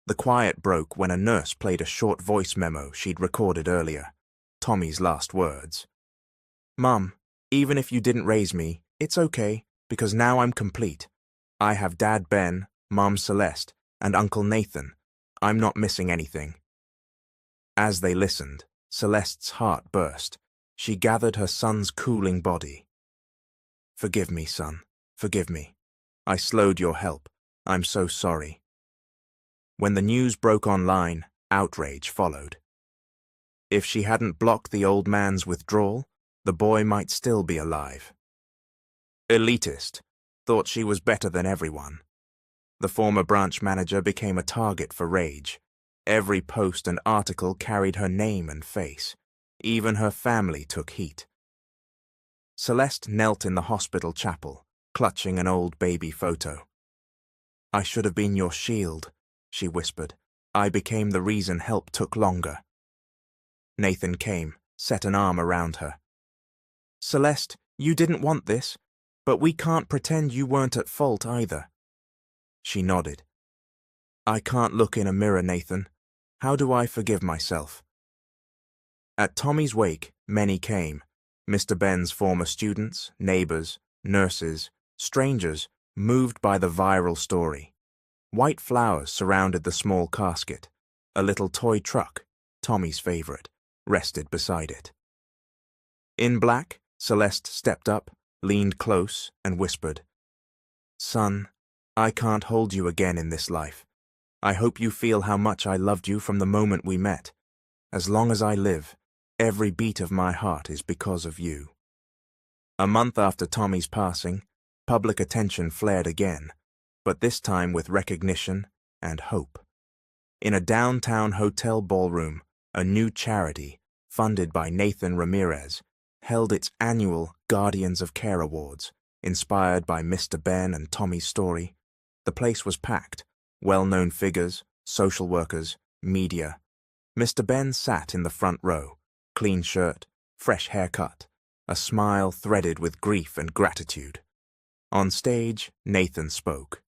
The quiet broke when a nurse played a short voice memo she'd recorded earlier. Tommy's last words. "Mum, even if you didn't raise me, it's okay, because now I'm complete. I have Dad Ben, Mom Celeste, and Uncle Nathan. I'm not missing anything." As they listened, Celeste's heart burst. She gathered her son's cooling body. "Forgive me, son. Forgive me. I slowed your help. I'm so sorry." When the news broke online, outrage followed. If she hadn't blocked the old man's withdrawal, the boy might still be alive. Elitist, thought she was better than everyone. The former branch manager became a target for rage. Every post and article carried her name and face. Even her family took heat. Celeste knelt in the hospital chapel, clutching an old baby photo. "I should have been your shield," she whispered. "I became the reason help took longer." Nathan came, set an arm around her. "Celeste, you didn't want this, but we can't pretend you weren't at fault either." She nodded. "I can't look in a mirror, Nathan. How do I forgive myself?" At Tommy's wake, many came. Mr. Ben's former students, neighbors, nurses, strangers, moved by the viral story. White flowers surrounded the small casket. A little toy truck, Tommy's favorite, rested beside it. In black, Celeste stepped up, leaned close, and whispered, "Son, I can't hold you again in this life. I hope you feel how much I loved you from the moment we met. As long as I live, every beat of my heart is because of you." A month after Tommy's passing, public attention flared again, but this time with recognition and hope. In a downtown hotel ballroom, a new charity, funded by Nathan Ramirez, held its annual Guardians of Care Awards, inspired by Mr. Ben and Tommy's story. The place was packed. Well-known figures, social workers, media. Mr. Ben sat in the front row, clean shirt, fresh haircut, a smile threaded with grief and gratitude. On stage, Nathan spoke.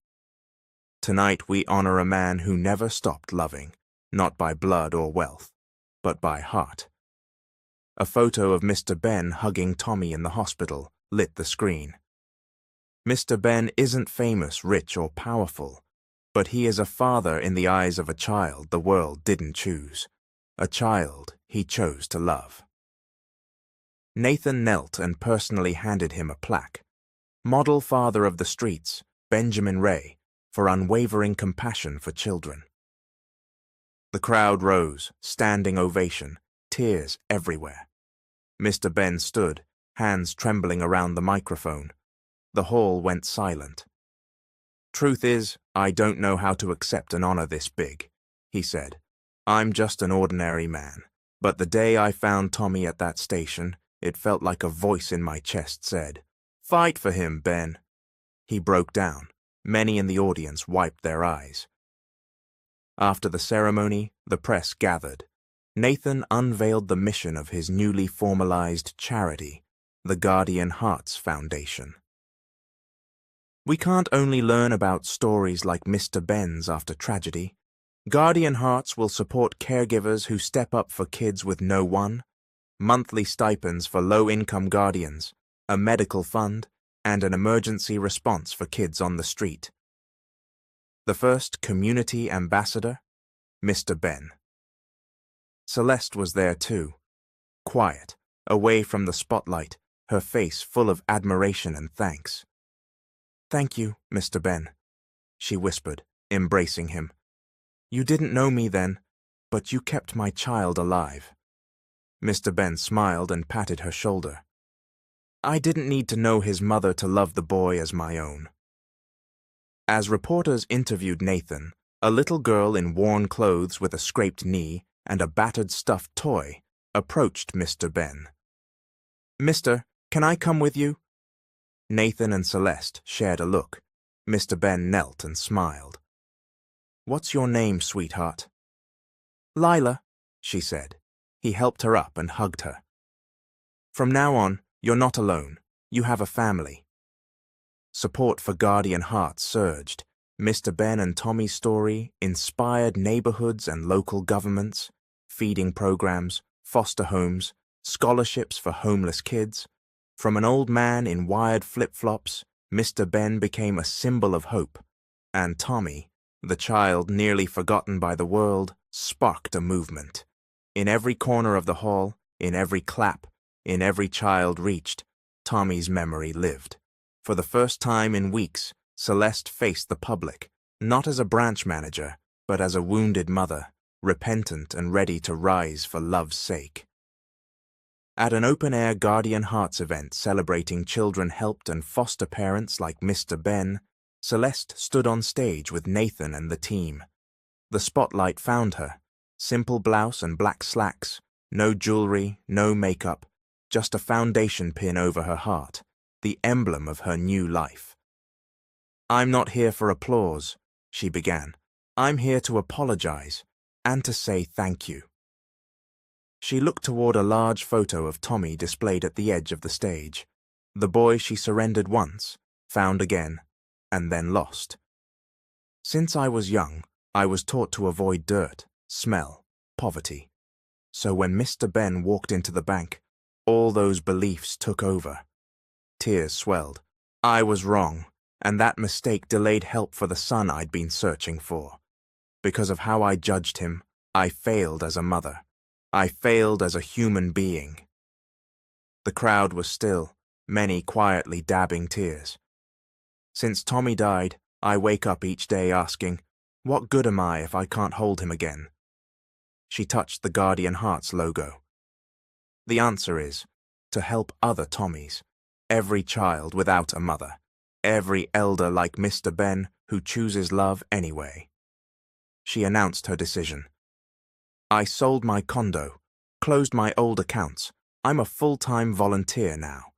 "Tonight we honor a man who never stopped loving, not by blood or wealth, but by heart." A photo of Mr. Ben hugging Tommy in the hospital lit the screen. Mr. Ben isn't famous, rich, or powerful, but he is a father in the eyes of a child the world didn't choose, a child he chose to love. Nathan knelt and personally handed him a plaque. Model Father of the Streets, Benjamin Ray, for unwavering compassion for children. The crowd rose, standing ovation, tears everywhere. Mr. Ben stood, hands trembling around the microphone. The hall went silent. "Truth is, I don't know how to accept an honor this big," he said. "I'm just an ordinary man. But the day I found Tommy at that station, it felt like a voice in my chest said, 'Fight for him, Ben.'" He broke down. Many in the audience wiped their eyes. After the ceremony, the press gathered. Nathan unveiled the mission of his newly formalized charity, the Guardian Hearts Foundation. We can't only learn about stories like Mr. Ben's after tragedy. Guardian Hearts will support caregivers who step up for kids with no one, monthly stipends for low-income guardians, a medical fund, and an emergency response for kids on the street. The first community ambassador, Mr. Ben. Celeste was there too, quiet, away from the spotlight, her face full of admiration and thanks. "Thank you, Mr. Ben," she whispered, embracing him. "You didn't know me then, but you kept my child alive." Mr. Ben smiled and patted her shoulder. "I didn't need to know his mother to love the boy as my own." As reporters interviewed Nathan, a little girl in worn clothes with a scraped knee and a battered stuffed toy approached Mr. Ben. "Mister, can I come with you?" Nathan and Celeste shared a look. Mr. Ben knelt and smiled. "What's your name, sweetheart?" "Lila," she said. He helped her up and hugged her. "From now on, you're not alone. You have a family." Support for Guardian Hearts surged. Mr. Ben and Tommy's story inspired neighborhoods and local governments, feeding programs, foster homes, scholarships for homeless kids. From an old man in wired flip-flops, Mr. Ben became a symbol of hope, and Tommy, the child nearly forgotten by the world, sparked a movement. In every corner of the hall, in every clap, in every child reached, Tommy's memory lived. For the first time in weeks, Celeste faced the public, not as a branch manager, but as a wounded mother, repentant and ready to rise for love's sake. At an open-air Guardian Hearts event celebrating children helped and foster parents like Mr. Ben, Celeste stood on stage with Nathan and the team. The spotlight found her, simple blouse and black slacks, no jewelry, no makeup, just a foundation pin over her heart, the emblem of her new life. "I'm not here for applause," she began. "I'm here to apologize and to say thank you." She looked toward a large photo of Tommy displayed at the edge of the stage, the boy she surrendered once, found again, and then lost. "Since I was young, I was taught to avoid dirt, smell, poverty. So when Mr. Ben walked into the bank, all those beliefs took over." Tears swelled. "I was wrong, and that mistake delayed help for the son I'd been searching for. Because of how I judged him, I failed as a mother. I failed as a human being." The crowd was still, many quietly dabbing tears. "Since Tommy died, I wake up each day asking, what good am I if I can't hold him again?" She touched the Guardian Hearts logo. "The answer is, to help other Tommies, every child without a mother, every elder like Mr. Ben who chooses love anyway." She announced her decision. "I sold my condo, closed my old accounts. I'm a full-time volunteer now."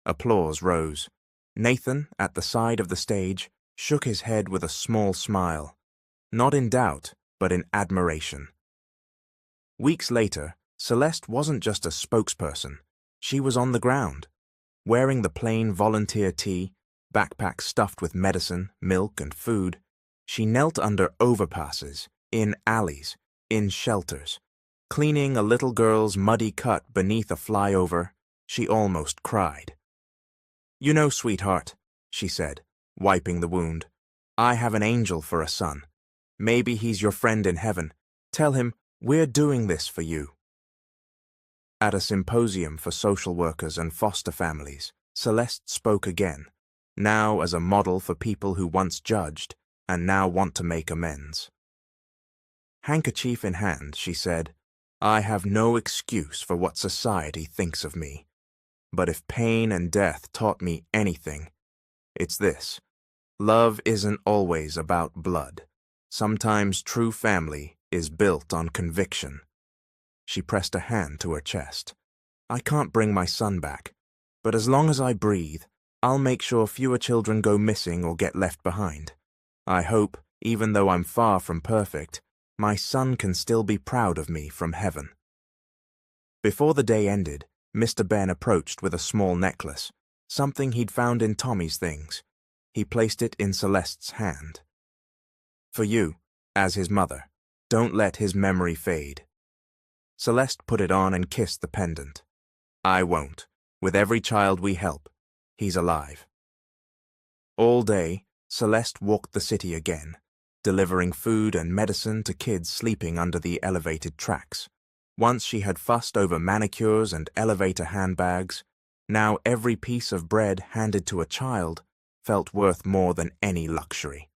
Applause rose. Nathan, at the side of the stage, shook his head with a small smile, not in doubt, but in admiration. Weeks later, Celeste wasn't just a spokesperson. She was on the ground, wearing the plain volunteer tee, backpack stuffed with medicine, milk, and food. She knelt under overpasses, in alleys, in shelters, cleaning a little girl's muddy cut beneath a flyover. She almost cried. "You know, sweetheart," she said, wiping the wound, "I have an angel for a son. Maybe he's your friend in heaven. Tell him, we're doing this for you." At a symposium for social workers and foster families, Celeste spoke again, now as a model for people who once judged and now want to make amends. Handkerchief in hand, she said, "I have no excuse for what society thinks of me. But if pain and death taught me anything, it's this. Love isn't always about blood. Sometimes true family is built on conviction." She pressed a hand to her chest. "I can't bring my son back, but as long as I breathe, I'll make sure fewer children go missing or get left behind. I hope, even though I'm far from perfect, my son can still be proud of me from heaven. Before the day ended, Mr. Ben approached with a small necklace, something he'd found in Tommy's things. He placed it in Celeste's hand. For you, as his mother, don't let his memory fade. Celeste put it on and kissed the pendant. I won't. With every child we help, he's alive. All day, Celeste walked the city again, delivering food and medicine to kids sleeping under the elevated tracks. Once she had fussed over manicures and elevator handbags, now every piece of bread handed to a child felt worth more than any luxury.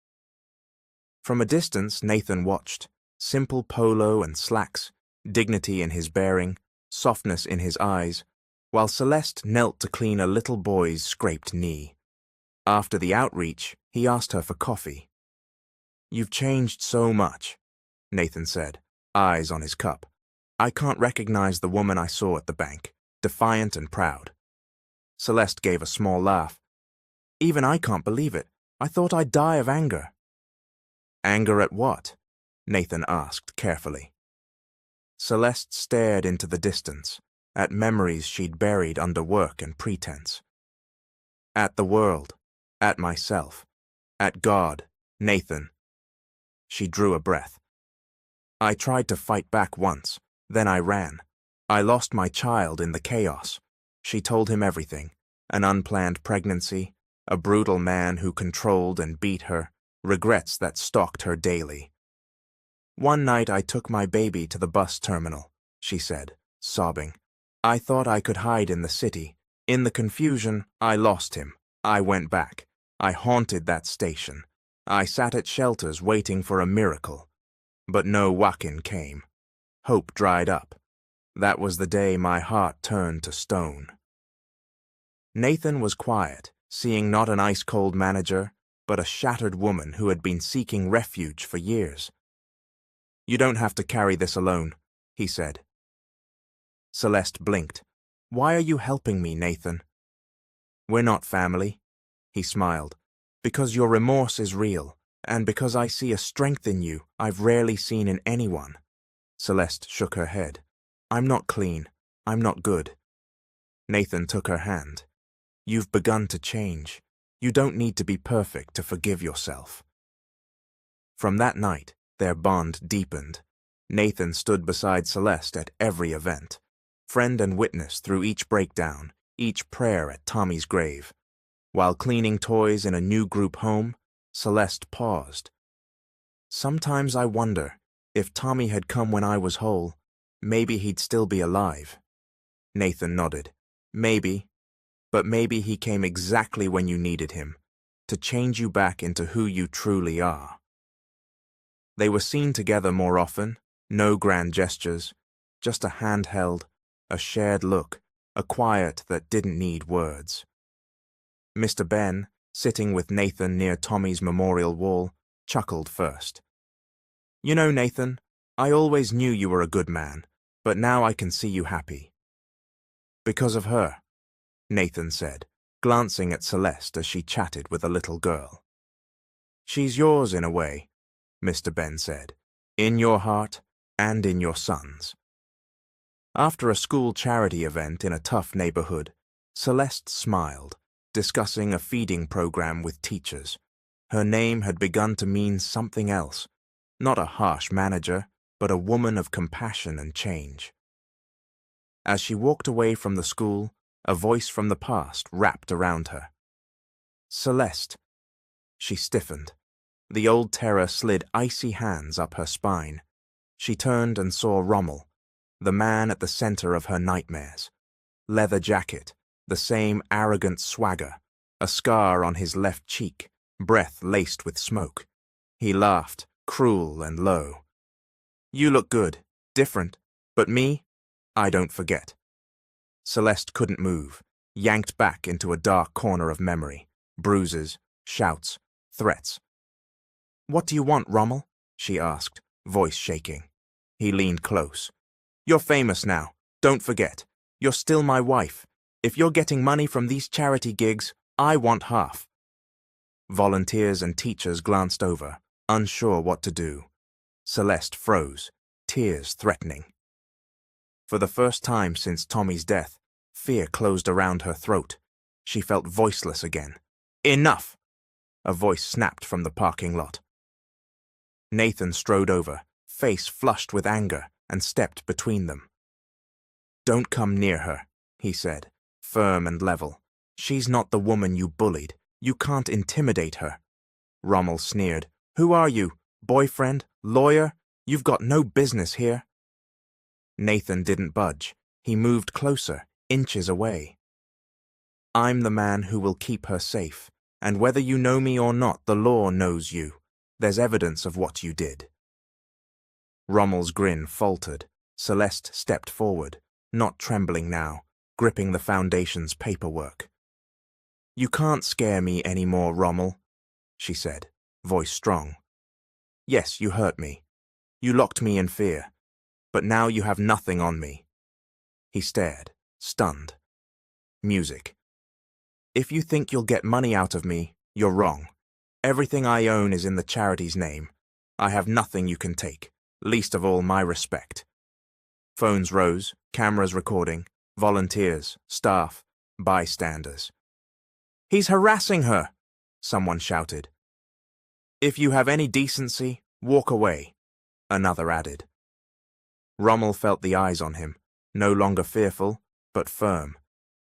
From a distance, Nathan watched, simple polo and slacks, dignity in his bearing, softness in his eyes, while Celeste knelt to clean a little boy's scraped knee. After the outreach, he asked her for coffee. You've changed so much, Nathan said, eyes on his cup. I can't recognize the woman I saw at the bank, defiant and proud. Celeste gave a small laugh. Even I can't believe it. I thought I'd die of anger. Anger at what? Nathan asked carefully. Celeste stared into the distance, at memories she'd buried under work and pretense. At the world, at myself, at God, Nathan. She drew a breath. I tried to fight back once, then I ran. I lost my child in the chaos. She told him everything, an unplanned pregnancy, a brutal man who controlled and beat her, regrets that stalked her daily. One night I took my baby to the bus terminal, she said, sobbing. I thought I could hide in the city. In the confusion, I lost him. I went back. I haunted that station. I sat at shelters waiting for a miracle. But no Joaquin came. Hope dried up. That was the day my heart turned to stone. Nathan was quiet, seeing not an ice-cold manager, but a shattered woman who had been seeking refuge for years. You don't have to carry this alone, he said. Celeste blinked. Why are you helping me, Nathan? We're not family, he smiled, because your remorse is real, and because I see a strength in you I've rarely seen in anyone. Celeste shook her head. I'm not clean. I'm not good. Nathan took her hand. You've begun to change. You don't need to be perfect to forgive yourself. From that night, their bond deepened. Nathan stood beside Celeste at every event, friend and witness through each breakdown, each prayer at Tommy's grave. While cleaning toys in a new group home, Celeste paused. Sometimes I wonder, if Tommy had come when I was whole, maybe he'd still be alive. Nathan nodded. Maybe, but maybe he came exactly when you needed him, to change you back into who you truly are. They were seen together more often, no grand gestures, just a hand held, a shared look, a quiet that didn't need words. Mr. Ben, sitting with Nathan near Tommy's memorial wall, chuckled first. You know, Nathan, I always knew you were a good man, but now I can see you happy. Because of her, Nathan said, glancing at Celeste as she chatted with a little girl. She's yours in a way, Mr. Ben said, in your heart and in your son's. After a school charity event in a tough neighborhood, Celeste smiled, discussing a feeding program with teachers. Her name had begun to mean something else, not a harsh manager, but a woman of compassion and change. As she walked away from the school, a voice from the past wrapped around her. Celeste. She stiffened. The old terror slid icy hands up her spine. She turned and saw Rommel, the man at the center of her nightmares. Leather jacket, the same arrogant swagger, a scar on his left cheek, breath laced with smoke. He laughed, cruel and low. You look good, different, but me, I don't forget. Celeste couldn't move, yanked back into a dark corner of memory, bruises, shouts, threats. What do you want, Rommel? She asked, voice shaking. He leaned close. You're famous now, don't forget. You're still my wife. If you're getting money from these charity gigs, I want half. Volunteers and teachers glanced over, unsure what to do. Celeste froze, tears threatening. For the first time since Tommy's death, fear closed around her throat. She felt voiceless again. Enough! A voice snapped from the parking lot. Nathan strode over, face flushed with anger, and stepped between them. Don't come near her, he said, firm and level. She's not the woman you bullied. You can't intimidate her. Rommel sneered. Who are you? Boyfriend? Lawyer? You've got no business here. Nathan didn't budge. He moved closer, inches away. I'm the man who will keep her safe, and whether you know me or not, the law knows you. There's evidence of what you did. Rommel's grin faltered. Celeste stepped forward, not trembling now, gripping the Foundation's paperwork. You can't scare me anymore, Rommel, she said, voice strong. Yes, you hurt me. You locked me in fear. But now you have nothing on me. He stared, stunned. Music. If you think you'll get money out of me, you're wrong. Everything I own is in the charity's name. I have nothing you can take, least of all my respect. Phones rose, cameras recording, volunteers, staff, bystanders. He's harassing her, someone shouted. If you have any decency, walk away, another added. Rommel felt the eyes on him, no longer fearful, but firm.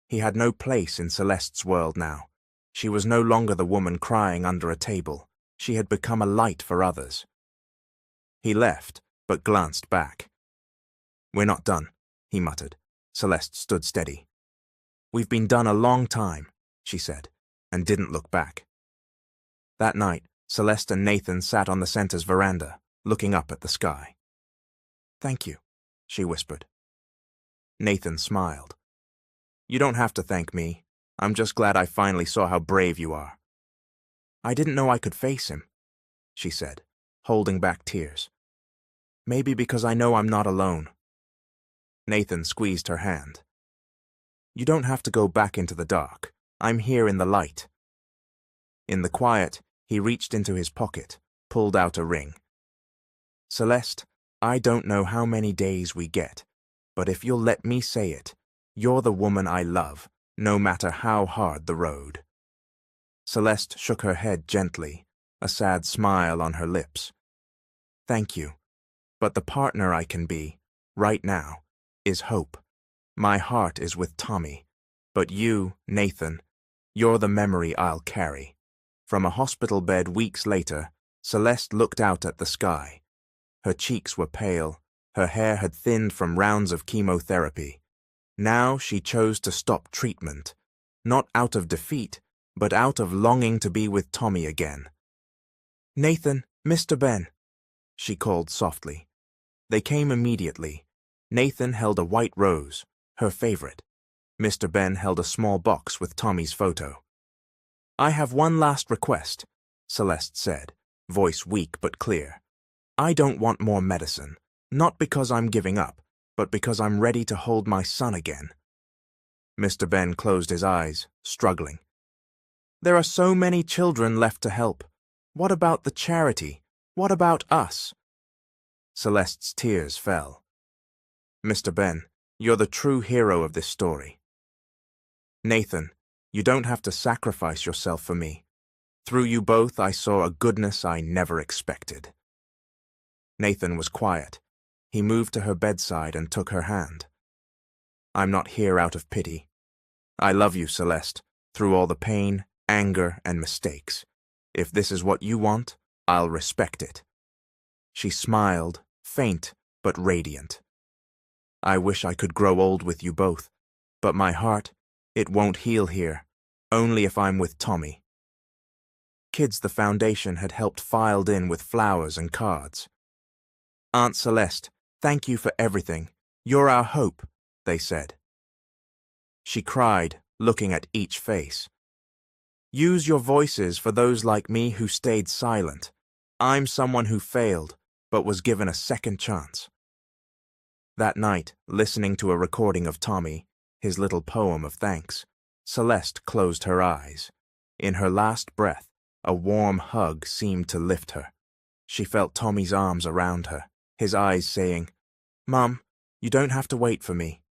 He had no place in Celeste's world now. She was no longer the woman crying under a table. She had become a light for others. He left, but glanced back. We're not done, he muttered. Celeste stood steady. We've been done a long time, she said, and didn't look back. That night, Celeste and Nathan sat on the center's veranda, looking up at the sky. Thank you, she whispered. Nathan smiled. You don't have to thank me. I'm just glad I finally saw how brave you are. I didn't know I could face him, she said, holding back tears. Maybe because I know I'm not alone. Nathan squeezed her hand. You don't have to go back into the dark. I'm here in the light. In the quiet, he reached into his pocket, pulled out a ring. Celeste, I don't know how many days we get, but if you'll let me say it, you're the woman I love, no matter how hard the road. Celeste shook her head gently, a sad smile on her lips. Thank you, but the partner I can be, right now, is hope. My heart is with Tommy, but you, Nathan, you're the memory I'll carry. From a hospital bed weeks later, Celeste looked out at the sky. Her cheeks were pale, her hair had thinned from rounds of chemotherapy. Now she chose to stop treatment, not out of defeat, but out of longing to be with Tommy again. Nathan, Mr. Ben, she called softly. They came immediately. Nathan held a white rose, her favorite. Mr. Ben held a small box with Tommy's photo. I have one last request, Celeste said, voice weak but clear. I don't want more medicine, not because I'm giving up, but because I'm ready to hold my son again. Mr. Ben closed his eyes, struggling. There are so many children left to help. What about the charity? What about us? Celeste's tears fell. Mr. Ben, you're the true hero of this story. Nathan, you don't have to sacrifice yourself for me. Through you both, I saw a goodness I never expected. Nathan was quiet. He moved to her bedside and took her hand. I'm not here out of pity. I love you, Celeste, through all the pain, anger, and mistakes. If this is what you want, I'll respect it. She smiled, faint but radiant. I wish I could grow old with you both, but my heart, it won't heal here, only if I'm with Tommy. Kids the Foundation had helped filed in with flowers and cards. Aunt Celeste, thank you for everything. You're our hope, they said. She cried, looking at each face. Use your voices for those like me who stayed silent. I'm someone who failed, but was given a second chance. That night, listening to a recording of Tommy, his little poem of thanks, Celeste closed her eyes. In her last breath, a warm hug seemed to lift her. She felt Tommy's arms around her, his eyes saying, "Mum, you don't have to wait for me."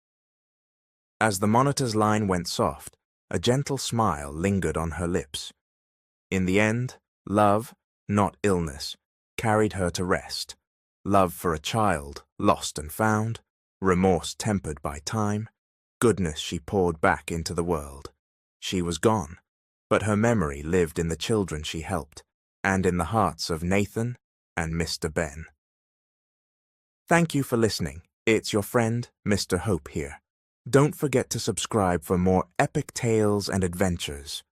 As the monitor's line went soft, a gentle smile lingered on her lips. In the end, love, not illness, carried her to rest. Love for a child, lost and found, remorse tempered by time, goodness she poured back into the world. She was gone, but her memory lived in the children she helped, and in the hearts of Nathan and Mr. Ben. Thank you for listening. It's your friend, Mr. Hope here. Don't forget to subscribe for more epic tales and adventures.